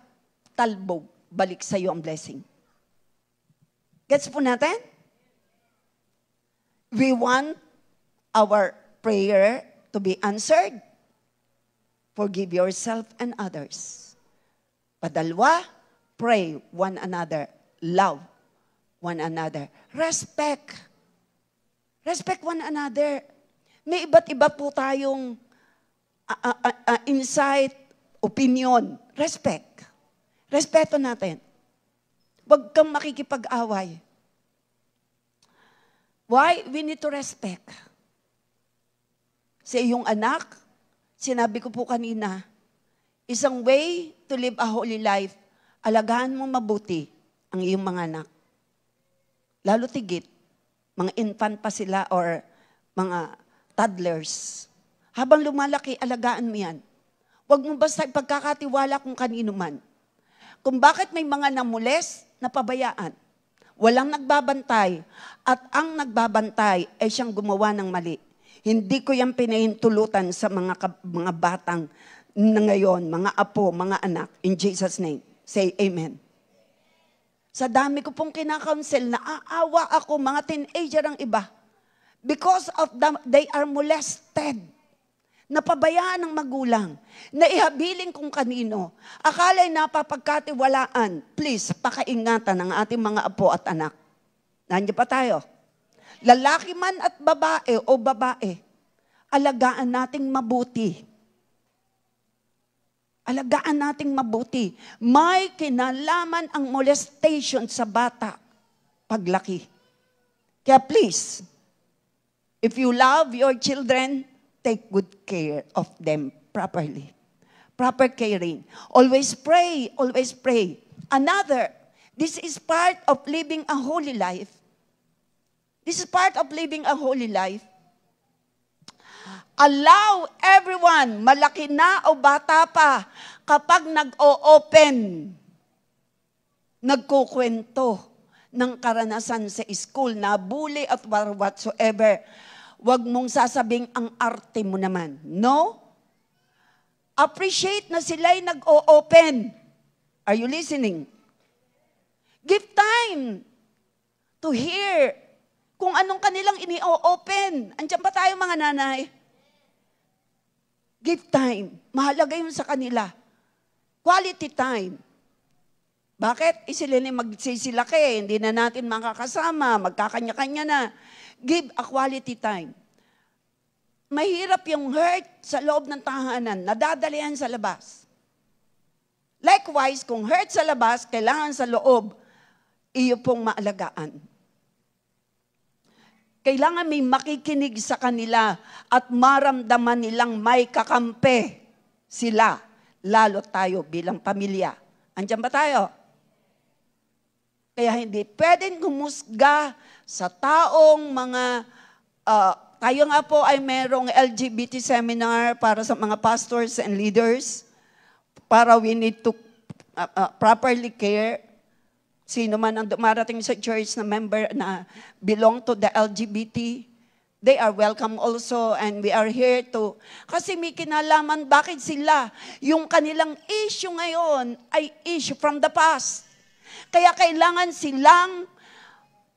talbog, balik sa iyo ang blessing. Gets po natin? We want our prayer to be answered. Forgive yourself and others. Padalwa, pray one another. Love one another. Respect. Respect one another. May iba't iba po tayong insight, opinion, respect. Respeto natin. Huwag kang makikipag-away. Why? We need to respect. Sa iyong anak, sinabi ko po kanina, isang way to live a holy life, alagaan mo mabuti ang iyong mga anak. Lalo tigit, mga infant pa sila or mga toddlers. Habang lumalaki, alagaan mo yan. Huwag mo basta ipagkakatiwala kung kanino man. Kung bakit may mga namules, napabayaan. Walang nagbabantay. At ang nagbabantay ay siyang gumawa ng mali. Hindi ko yan pinahintulutan sa mga batang na ngayon, mga apo, mga anak. In Jesus' name, say amen. Sa dami ko pong kinakounsel, naaawa ako, mga teenager ang iba. Because of they are molested. Napabayaan ng magulang. Naihabiling kung kanino. Akala'y napapagkatiwalaan. Please, pakaingatan ng ating mga apo at anak. Nandiyan pa tayo. Lalaki man at babae o babae, alagaan nating mabuti. Alagaan nating mabuti. May kinalaman ang molestation sa bata paglaki. Kaya please, if you love your children, take good care of them properly. Proper caring. Always pray, always pray. Another, this is part of living a holy life. This is part of living a holy life. Allow everyone, malaki na o bata pa, kapag nag-o-open, nagkukwento ng karanasan sa school, na bully at whatsoever, wag mong sasabing ang arte mo naman. No? Appreciate na sila'y nag-o-open. Are you listening? Give time to hear kung anong kanilang ini-open. Andiyan pa tayo mga nanay. Give time. Mahalaga yun sa kanila. Quality time. Bakit? Sila na magsisilaki, hindi na natin makakasama, magkakanya-kanya na. Give a quality time. Mahirap yung hurt sa loob ng tahanan, nadadalihan sa labas. Likewise, kung hurt sa labas, kailangan sa loob, iyo pong maalagaan. Kailangan may makikinig sa kanila at maramdaman nilang may kakampi sila, lalo tayo bilang pamilya. Andiyan ba tayo? Kaya hindi pwedeng humusga sa taong mga, tayo nga po ay merong LGBT seminar para sa mga pastors and leaders, para we need to properly care. Sino man ang dumarating sa church na member na belong to the LGBT, they are welcome also, and we are here to, kasi may kinalaman bakit sila, yung kanilang issue ngayon ay issue from the past. Kaya kailangan silang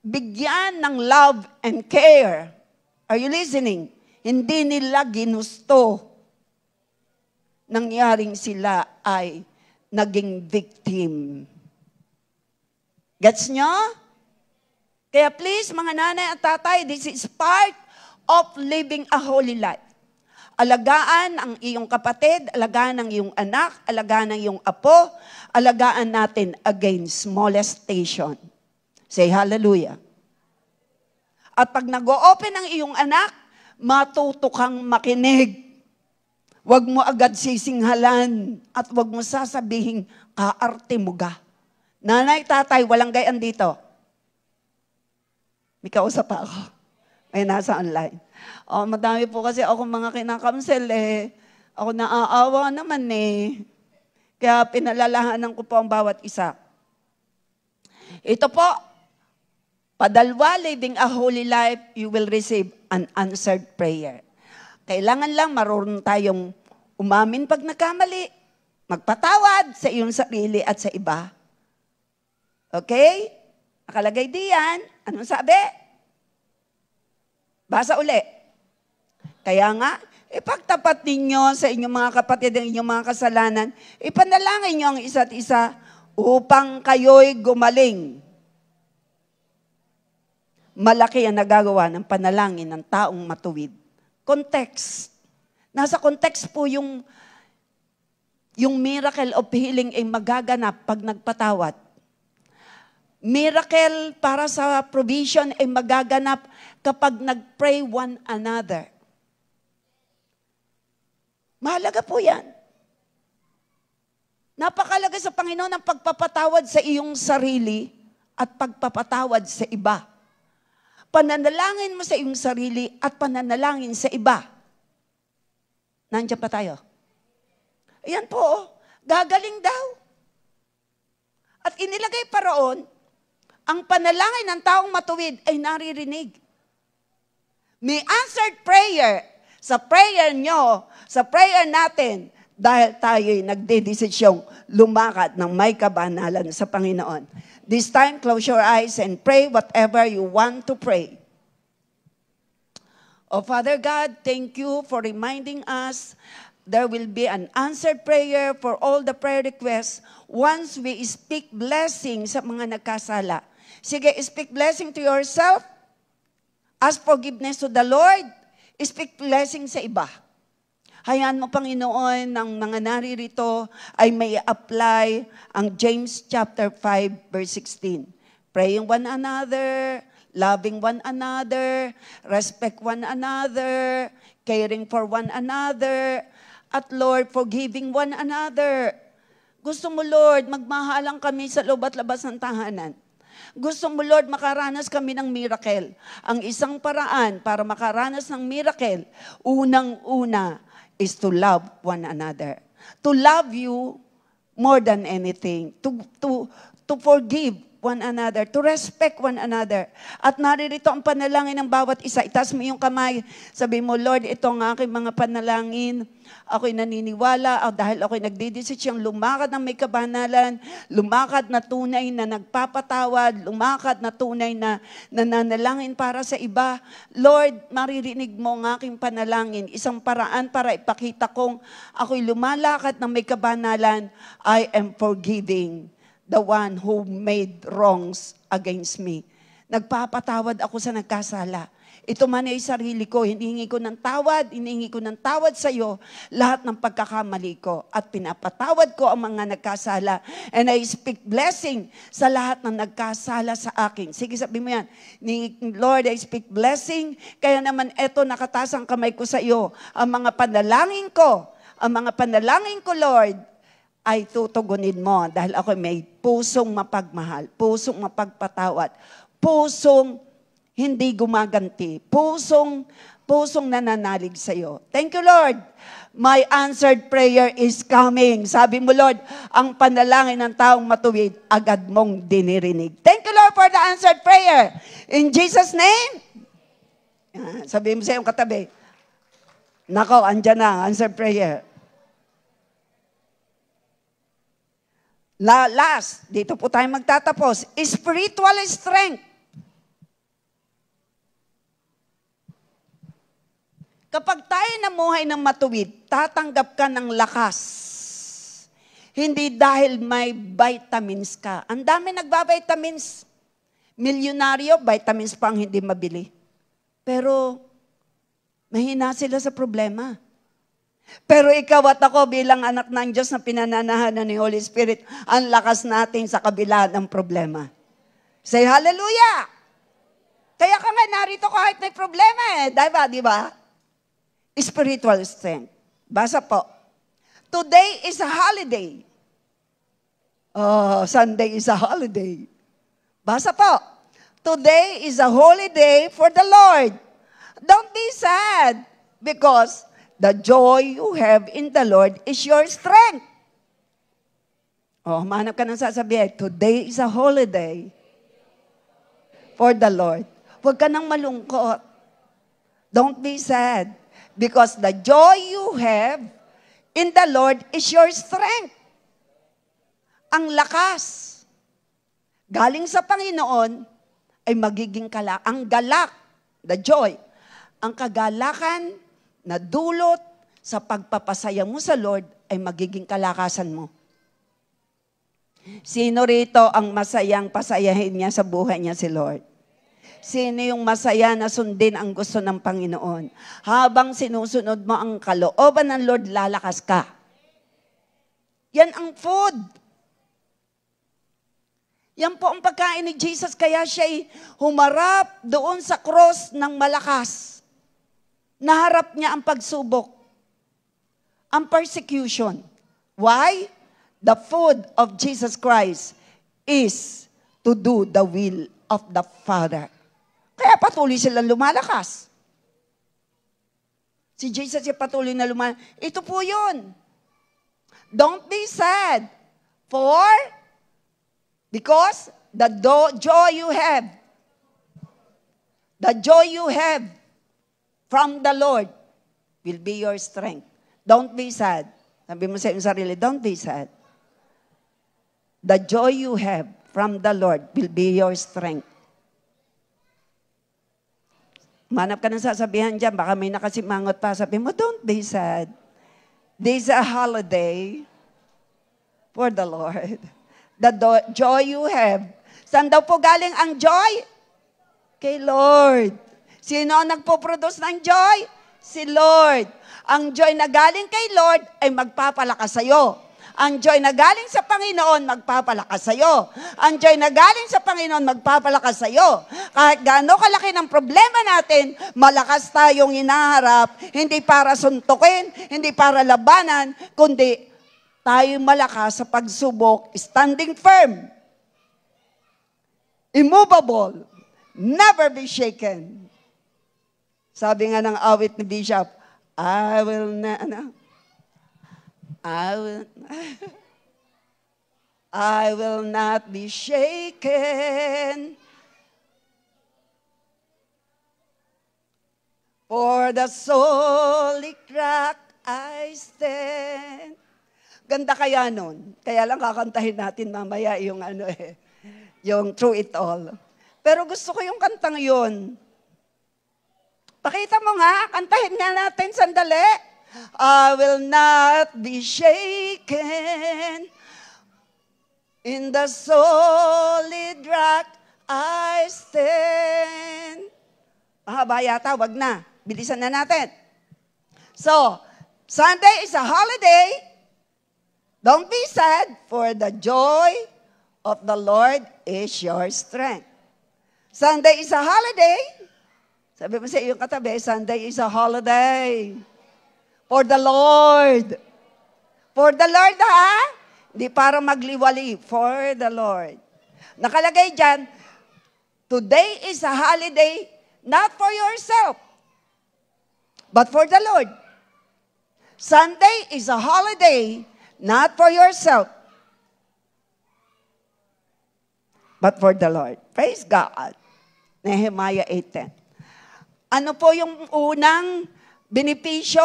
bigyan ng love and care. Are you listening? Hindi nila ginusto nangyaring sila ay naging victim. Gets nyo? Kaya please, mga nanay at tatay, this is part of living a holy life. Alagaan ang iyong kapatid, alagaan ang iyong anak, alagaan ang iyong apo, alagaan natin against molestation. Say hallelujah. At pag nag-o-open ang iyong anak, matuto kang makinig. Huwag mo agad sisinghalan at huwag mo sasabihin, kaarte mo ga. Nanay, tatay, walang gayan dito. May kausap pa ako. May nasa online. Madami po kasi ako mga kinakamsel eh. Ako naaawa naman eh. Kaya pinalalahanan ko po ang bawat isa. Ito po, padalwa, living a holy life, you will receive an answered prayer. Kailangan lang marunong tayong umamin pag nagkamali, magpatawad sa iyong sarili at sa iba. Okay? Nakalagay diyan. Anong sabi? Basa uli. Kaya nga, ipagtapat ninyo sa inyong mga kapatid ang inyong mga kasalanan, ipanalangin nyo ang isa't isa upang kayo'y gumaling. Malaki ang nagagawa ng panalangin ng taong matuwid. Context. Nasa context po yung miracle of healing ay magaganap pag nagpatawad. Miracle para sa provision ay magaganap kapag nag-pray one another. Mahalaga po yan. Napakalaga sa Panginoon ang pagpapatawad sa iyong sarili at pagpapatawad sa iba. Pananalangin mo sa iyong sarili at pananalangin sa iba. Nandiyan pa tayo. Ayan po, gagaling daw. At inilagay pa roon, ang panalangin ng taong matuwid ay naririnig. May answered prayer sa prayer nyo, sa prayer natin, dahil tayo'y nagdedesisyong lumakad ng may kabanalan sa Panginoon. This time, close your eyes and pray whatever you want to pray. Oh, Father God, thank you for reminding us there will be an answered prayer for all the prayer requests once we speak blessing sa mga nagkasala. Sige, speak blessing to yourself. Ask forgiveness to the Lord. Speak blessing sa iba. Hayaan mo, Panginoon, ng mga naririto ay may apply ang James chapter 5, verse 16. Praying one another, loving one another, respect one another, caring for one another, at Lord, forgiving one another. Gusto mo, Lord, magmahalang kami sa loob at labas ng tahanan. Gusto mo, Lord, makaranas kami ng miracle. Ang isang paraan para makaranas ng miracle, unang-una, is to love one another. To love you more than anything. To forgive one another. To respect one another. At naririto ang panalangin ng bawat isa. Itaas mo yung kamay. Sabi mo, Lord, ito ang aking mga panalangin. Ako'y naniniwala dahil ako'y nagdidesisyong lumakad ng may kabanalan, lumakad na tunay na nagpapatawad, lumakad na tunay na nananalangin para sa iba. Lord, maririnig mo ang aking panalangin. Isang paraan para ipakita kong ako'y lumalakad ng may kabanalan, I am forgiving the one who made wrongs against me. Nagpapatawad ako sa nagkasala. Ito man ay sarili ko, hinihingi ko ng tawad sa iyo lahat ng pagkakamali ko at pinapatawad ko ang mga nagkasala and I speak blessing sa lahat ng nagkasala sa akin. Sige, sabi mo yan, Lord, I speak blessing, kaya naman eto nakataas ang kamay ko sa iyo. Ang mga panalangin ko, Lord, ay tutugunin mo dahil ako may pusong mapagmahal, pusong mapagpatawad, pusong hindi gumaganti, pusong nananalig sa iyo. Thank you, Lord. My answered prayer is coming. Sabi mo, Lord, ang panalangin ng taong matuwid, agad mong dinirinig. Thank you, Lord, for the answered prayer. In Jesus' name, sabi mo sa iyong katabi, nako, andyan na, answered prayer. Last, dito po tayo magtatapos, spiritual strength. Kapag tayo namuhay ng matuwid, tatanggap ka ng lakas. Hindi dahil may vitamins ka. Ang dami nagbabitamins. Milyonaryo, vitamins pa ang hindi mabili. Pero, mahina sila sa problema. Pero ikaw at ako bilang anak ng Diyos na pinananahanan ni Holy Spirit, ang lakas natin sa kabila ng problema. Say hallelujah! Kaya ka nga narito kahit may problema Di ba? Spiritual strength. Basa po. Today is a holiday. Oh, Sunday is a holiday. Basa po. Today is a holy day for the Lord. Don't be sad because the joy you have in the Lord is your strength. Oh, manap ka ng sasabihin, today is a holiday for the Lord. Huwag ka nang malungkot. Don't be sad. Because the joy you have in the Lord is your strength. Ang lakas galing sa Panginoon ay magiging ang galak, the joy, ang kagalakan na dulot sa pagpapasaya mo sa Lord ay magiging kalakasan mo. Sino rito ang masayang pasayahin niya sa buhay niya si Lord? Sino yung masaya na sundin ang gusto ng Panginoon? Habang sinusunod mo ang kalooban ng Lord, lalakas ka. Yan ang food. Yan po ang pagkain ni Jesus, kaya siya'y humarap doon sa cross ng malakas. Naharap niya ang pagsubok, ang persecution. Why? The food of Jesus Christ is to do the will of the Father. Kaya patuloy silang lumalakas. Si Jesus ay patuloy na lumalakas. Ito po yun. Don't be sad. Because the joy you have from the Lord will be your strength. Don't be sad. Sabi mo sa iyong sarili, don't be sad. The joy you have from the Lord will be your strength. Manap ka ng sasabihan dyan, baka may nakasimangot pa. Sabi mo, don't be sad. This is a holiday for the Lord. The joy you have. Saan daw po galing ang joy? Kay Lord. Sino ang nagpo-produce ng joy? Si Lord. Ang joy na galing kay Lord ay magpapalakas sa'yo. Ang joy na galing sa Panginoon, magpapalakas sa'yo. Ang joy na galing sa Panginoon, magpapalakas sa'yo. Kahit gaano kalaki ng problema natin, malakas tayong hinaharap, hindi para suntukin, hindi para labanan, kundi tayo malakas sa pagsubok, standing firm, immovable, never be shaken. Sabi nga ng awit ni Bishop, I will not be shaken, for the solid rock I stand. Ganda kaya nun. Kaya lang kakantahin natin mamaya yung yung Through It All. Pero gusto ko yung kantang yun. Pakita mo nga, kantahin nga natin sandali. I will not be shaken. In the solid rock I stand. Mahaba yata, wag na. Bilisan na natin. So, Sunday is a holiday. Don't be sad, for the joy of the Lord is your strength. Sunday is a holiday. Sabi mo sa iyong katabi, Sunday is a holiday. For the Lord. For the Lord, ha? Hindi para magliwali. For the Lord. Nakalagay dyan, today is a holiday not for yourself, but for the Lord. Sunday is a holiday not for yourself, but for the Lord. Praise God. Nehemiah 8:10. Ano po yung unang benepisyo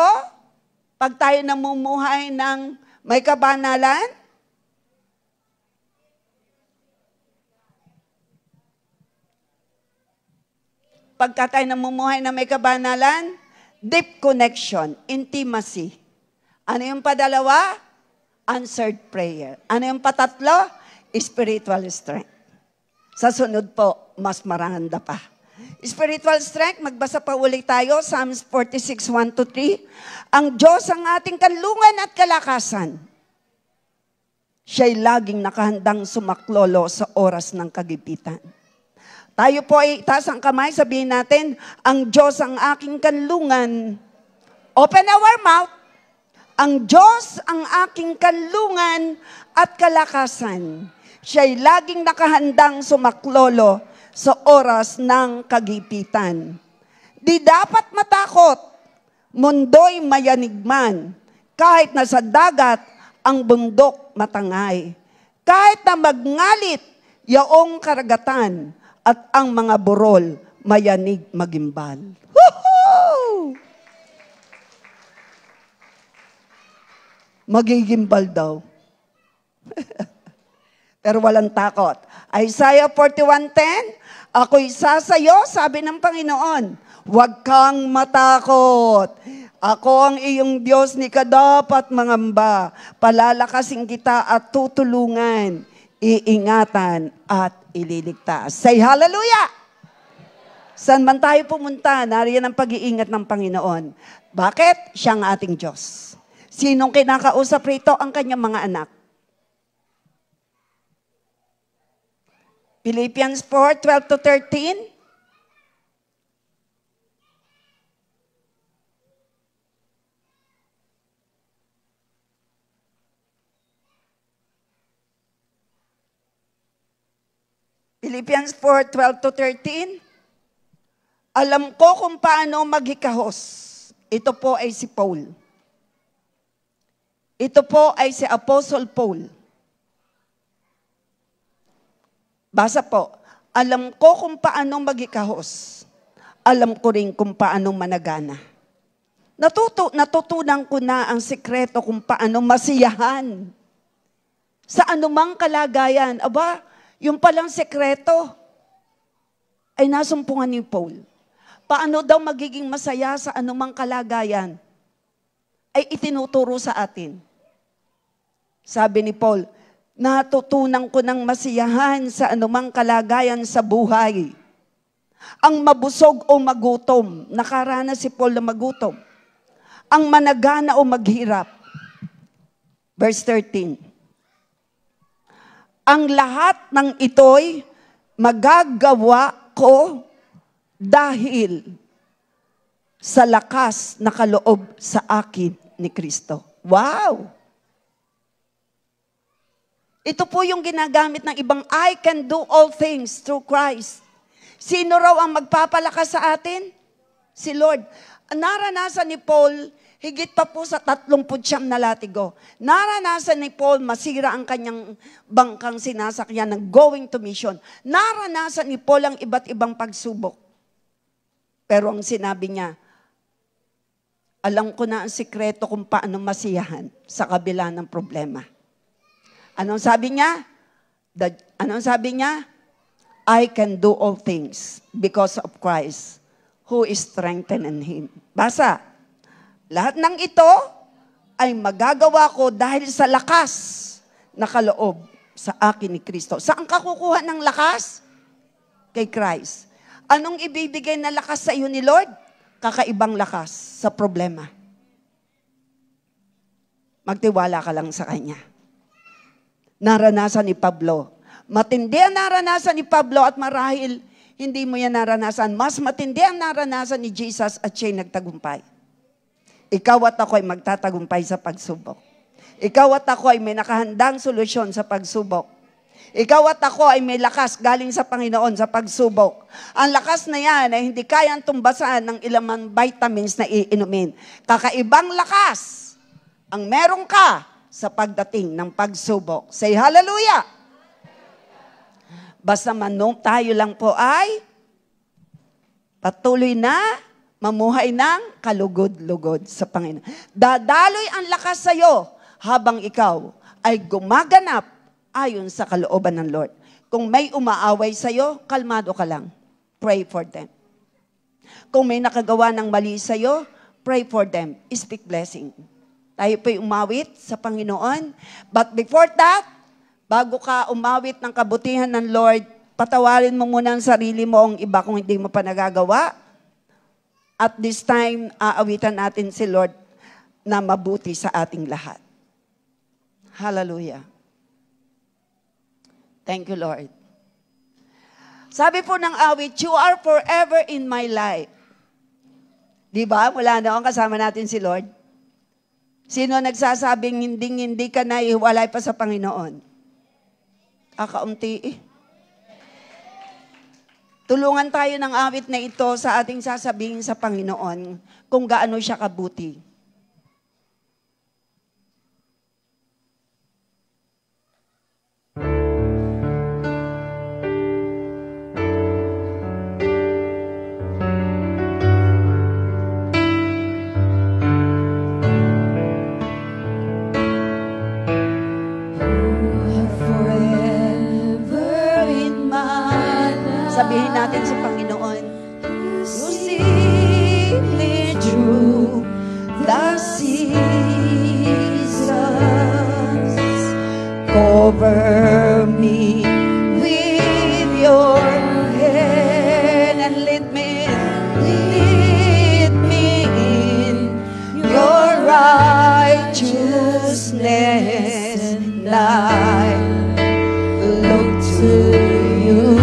pag tayo namumuhay ng may kabanalan? Pagka tayo namumuhay ng may kabanalan, deep connection, intimacy. Ano yung padalawa? Answered prayer. Ano yung patatlo? Spiritual strength. Sa sunod po, mas maranda pa. Spiritual strength, magbasa pa ulit tayo, Psalms 46, 1-3. Ang Diyos ang ating kanlungan at kalakasan. Siya'y laging nakahandang sumaklolo sa oras ng kagipitan. Tayo po ay itaas ang kamay, sabihin natin, ang Diyos ang aking kanlungan. Open our mouth. Ang Diyos ang aking kanlungan at kalakasan. Siya'y laging nakahandang sumaklolo sa oras ng kagipitan. Di dapat matakot, mundo'y mayanigman, kahit na sa dagat ang bundok matangay. Kahit na magngalit yaong karagatan at ang mga burol mayanig magimbal. Woohoo! Magigimbal daw. Pero walang takot. Isaiah 41:10, ako'y sasayo, sabi ng Panginoon, huwag kang matakot. Ako ang iyong Diyos, ni ka dapat mangamba. Palalakasin kita at tutulungan, iingatan at ililigtas. Say hallelujah! Saan man tayo pumunta, nariyan ang pag-iingat ng Panginoon. Bakit? Siya ang ating Diyos. Sinong kinakausap rito? Ang kanyang mga anak. Philippians 4:12-13. Philippians 4:12-13. Alam ko kung paano maghikahos. Ito po ay si Paul. Ito po ay si Apostle Paul. Basa po, alam ko kung paano maghikahos. alam ko rin kung paano managana. Natutunan ko na ang sikreto kung paano masiyahan sa anumang kalagayan. Aba, yung palang sekreto ay nasumpungan ni Paul. Paano daw magiging masaya sa anumang kalagayan ay itinuturo sa atin. Sabi ni Paul, natutunan ko ng masiyahan sa anumang kalagayan sa buhay. Ang mabusog o magutom, nakaranas si Paul na magutom. Ang managana o maghirap. Verse 13. Ang lahat ng ito'y magagawa ko dahil sa lakas na kaloob sa akin ni Kristo. Wow! Ito po yung ginagamit ng ibang, I can do all things through Christ. Sino raw ang magpapalakas sa atin? Si Lord. Naranasan ni Paul, higit pa po sa 39 na latigo. Naranasan ni Paul, masira ang kanyang bangkang sinasakyan ng going to mission. Naranasan ni Paul ang iba't ibang pagsubok. Pero ang sinabi niya, alam ko na ang sikreto kung paano masiyahan sa kabila ng problema. Anong sabi niya? Anong sabi niya? I can do all things because of Christ who is strengthening him. Basa. Lahat ng ito ay magagawa ko dahil sa lakas na kaloob sa akin ni Kristo. Saan ka kukuha ng lakas? Kay Christ. Anong ibibigay na lakas sa iyo ni Lord? Kakaibang lakas sa problema. Magtiwala ka lang sa Kanya. Naranasan ni Pablo. Matindi ang naranasan ni Pablo at marahil hindi mo yan naranasan. Mas matindi ang naranasan ni Jesus at siya'y nagtagumpay. Ikaw at ako ay magtatagumpay sa pagsubok. Ikaw at ako ay may nakahandang solusyon sa pagsubok. Ikaw at ako ay may lakas galing sa Panginoon sa pagsubok. Ang lakas na yan ay hindi kayang tumbasan ng ilang vitamins na iinumin. Kakaibang lakas ang meron ka sa pagdating ng pagsubok. Say hallelujah! Basta tayo lang po ay patuloy na mamuhay ng kalugod-lugod sa Panginoon. Dadaloy ang lakas sa iyo habang ikaw ay gumaganap ayon sa kalooban ng Lord. Kung may umaaway sa iyo, kalmado ka lang. Pray for them. Kung may nakagawa ng mali sa iyo, pray for them. Speak blessing. Tayo po'y umawit sa Panginoon. But before that, bago ka umawit ng kabutihan ng Lord, patawarin mo muna ang sarili mo ang iba kung hindi mo pa nagagawa. At this time, aawitan natin si Lord na mabuti sa ating lahat. Hallelujah. Thank you, Lord. Sabi po ng awit, you are forever in my life. Di ba? Wala na akong kasama natin si Lord. Sino nagsasabing hindi ka na ihiwalay pa sa Panginoon? Kaunti eh. Tulungan tayo ng awit na ito sa ating sasabihin sa Panginoon kung gaano siya kabuti. Sabihin natin sa Panginoon, you see me through the seasons, cover me with your hand and lead me in your righteousness, and I look to you.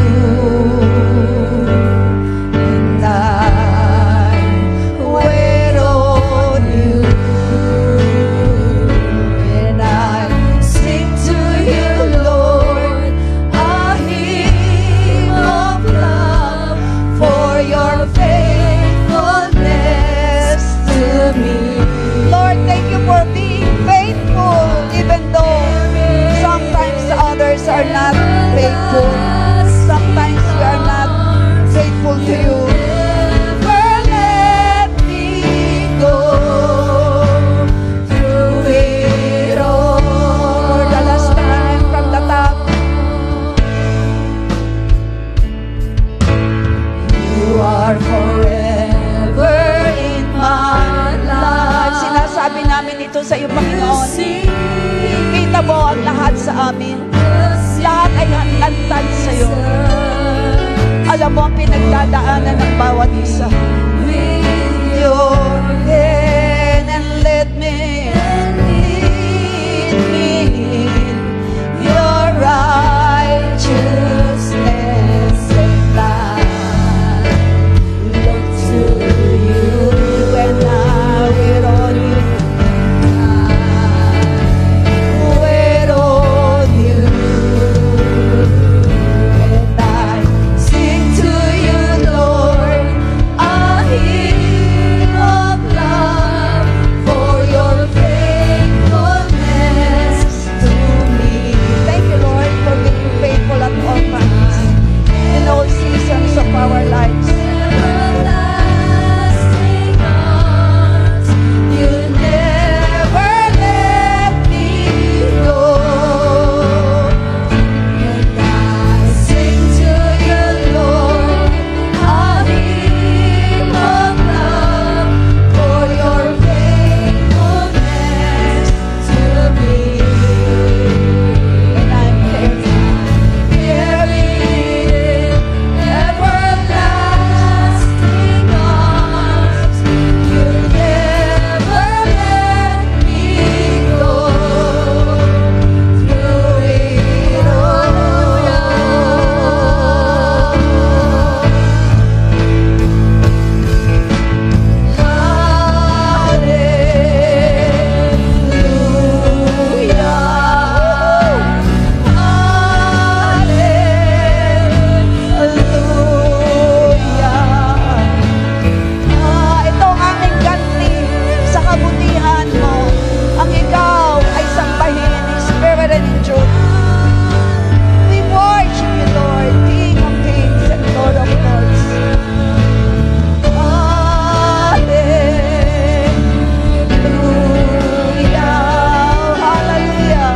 sa amin. Lahat ay hantad sa'yo. Alam mo ang pinagdadaanan ng bawat isa. With your hand and let me lead me in your righteousness and light. Look to you and I will on you. Wait on you. And I sing to you, Lord, a hymn of love for your faithfulness to me. Thank you, Lord, for being faithful at all times, in all seasons of our lives. Everlasting arms, you never let me go. And I sing to you, Lord, a hymn of love for your faithfulness to me. And I'm carrying everlasting arms, you never let me go. Through it all, ito ang aming ganti sa kabutihan mo. Ang ikaw ay sambahin in spirit and in truth. We worship you, Lord, King of kings and Lord of lords. Hallelujah. Hallelujah.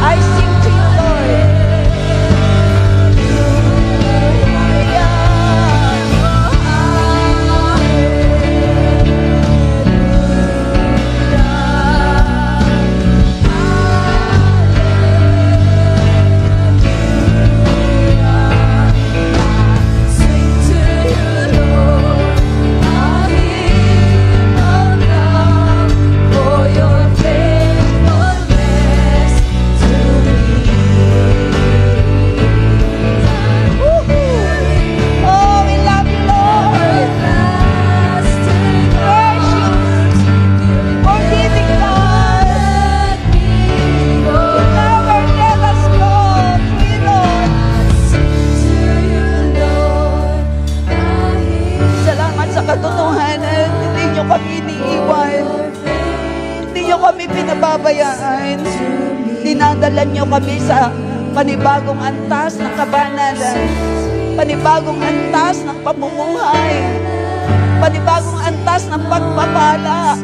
I sing to you, Lord. Sing to you, Lord, a hymn of love for your faithfulness to me. Oh, we love you, Lord. Gracious, forgiving God. You never let us go, sweet Lord. Salamat sa katotohanan. Hindi niyo kami iniiwan. Hindi niyo kami pinababayaan. Dinadala niyo kami sa panibagong antas ng kabanalan. Panibagong antas ng pamumuhay. Panibagong antas ng pagpapala.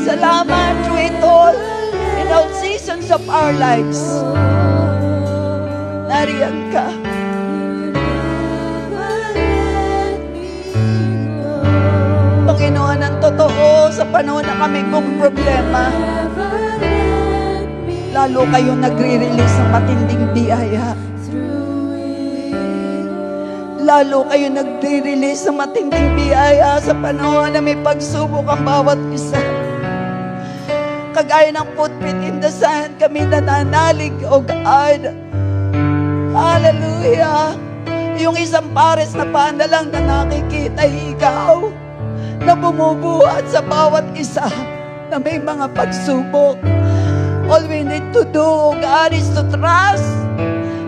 Salamat through it all, in all seasons of our lives. Nariyan ka. Panginoon, ang totoo sa panahon na kami kong problema, lalo kayo nagre-release ng matinding biyaya. Lalo kayo nagre-release ng matinding biyaya sa panahon na may pagsubok ang bawat isa. Kagaya ng footprint in the sand, kami nananalig, O God. Hallelujah. Yung isang pares na panda lang na nakikita, ikaw, na bumubuhat sa bawat isa na may mga pagsubok. All we need to do, God, is to trust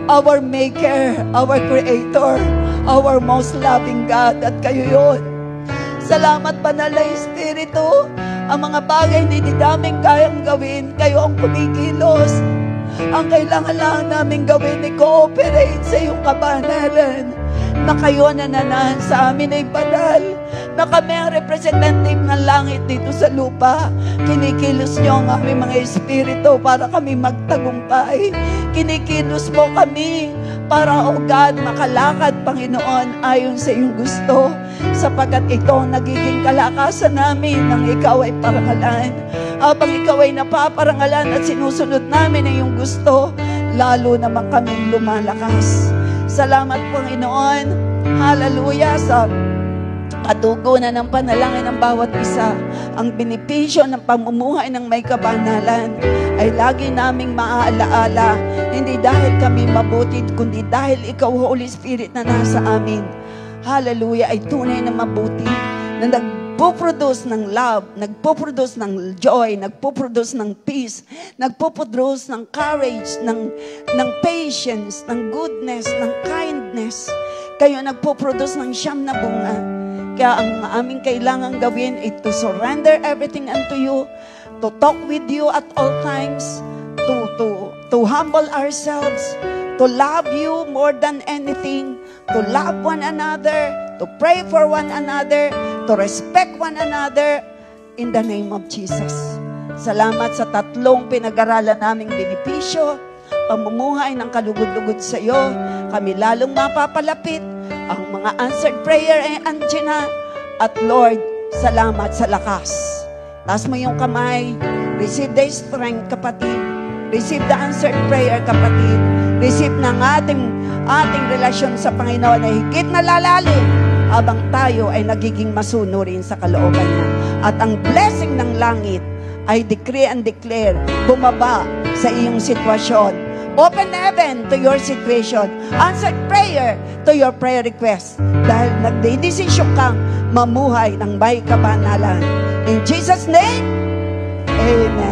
our Maker, our Creator, our most loving God, at kayo yun. Salamat, Banal na Espiritu. Ang mga bagay na hindi namin kayang gawin, kayo ang kumikilos. Ang kailangan lang namin gawin ay cooperate sa iyong kabanalan, na kayo na nanahan sa amin ay banal, na kami ang representative ng langit dito sa lupa. Kinikilos niyo ang aming mga espiritu para kami magtagumpay. Kinikilos mo kami para, O God, makalakad, Panginoon, ayon sa iyong gusto, sapagkat ito ang nagiging kalakasan namin nang ikaw ay parangalan. Habang ikaw ay napaparangalan at sinusunod namin ang iyong gusto, lalo naman kaming lumalakas. Salamat, Panginoon. Hallelujah. Sa katugunan ng panalangin ng bawat isa, ang benepisyo ng pamumuhay ng may kabanalan ay lagi naming maaalaala, hindi dahil kami mabuti, kundi dahil ikaw, Holy Spirit, na nasa amin. Hallelujah, ay tunay na mabuti, na nagpo-produce ng love, nagpo-produce ng joy, nagpo-produce ng peace, nagpo-produce ng courage, ng patience, ng goodness, ng kindness. Kayo nagpo-produce ng siyam na bunga. Kaya ang aming kailangan gawin ay to surrender everything unto you, to talk with you at all times, to humble ourselves, to love you more than anything, to love one another, to pray for one another, to respect one another, in the name of Jesus. Salamat sa tatlong pinag-aralan naming benepisyo, pamumuhay ng kalugod-lugod sa iyo. Kami lalong mapapalapit. Ang mga answered prayer ay andyan na. At Lord, salamat sa lakas. Taas mo yung kamay. Receive the strength, kapatid. Receive the answered prayer, kapatid. Receive ng ating relasyon sa Panginoon na higit na lalalim habang tayo ay nagiging masunurin sa kalooban niya. At ang blessing ng langit ay decree and declare, bumaba sa iyong sitwasyon. Open heaven to your situation. Answered prayer to your prayer request. Dahil nagdedesisyon kang mamuhay ng may kabanalan. In Jesus' name, Amen.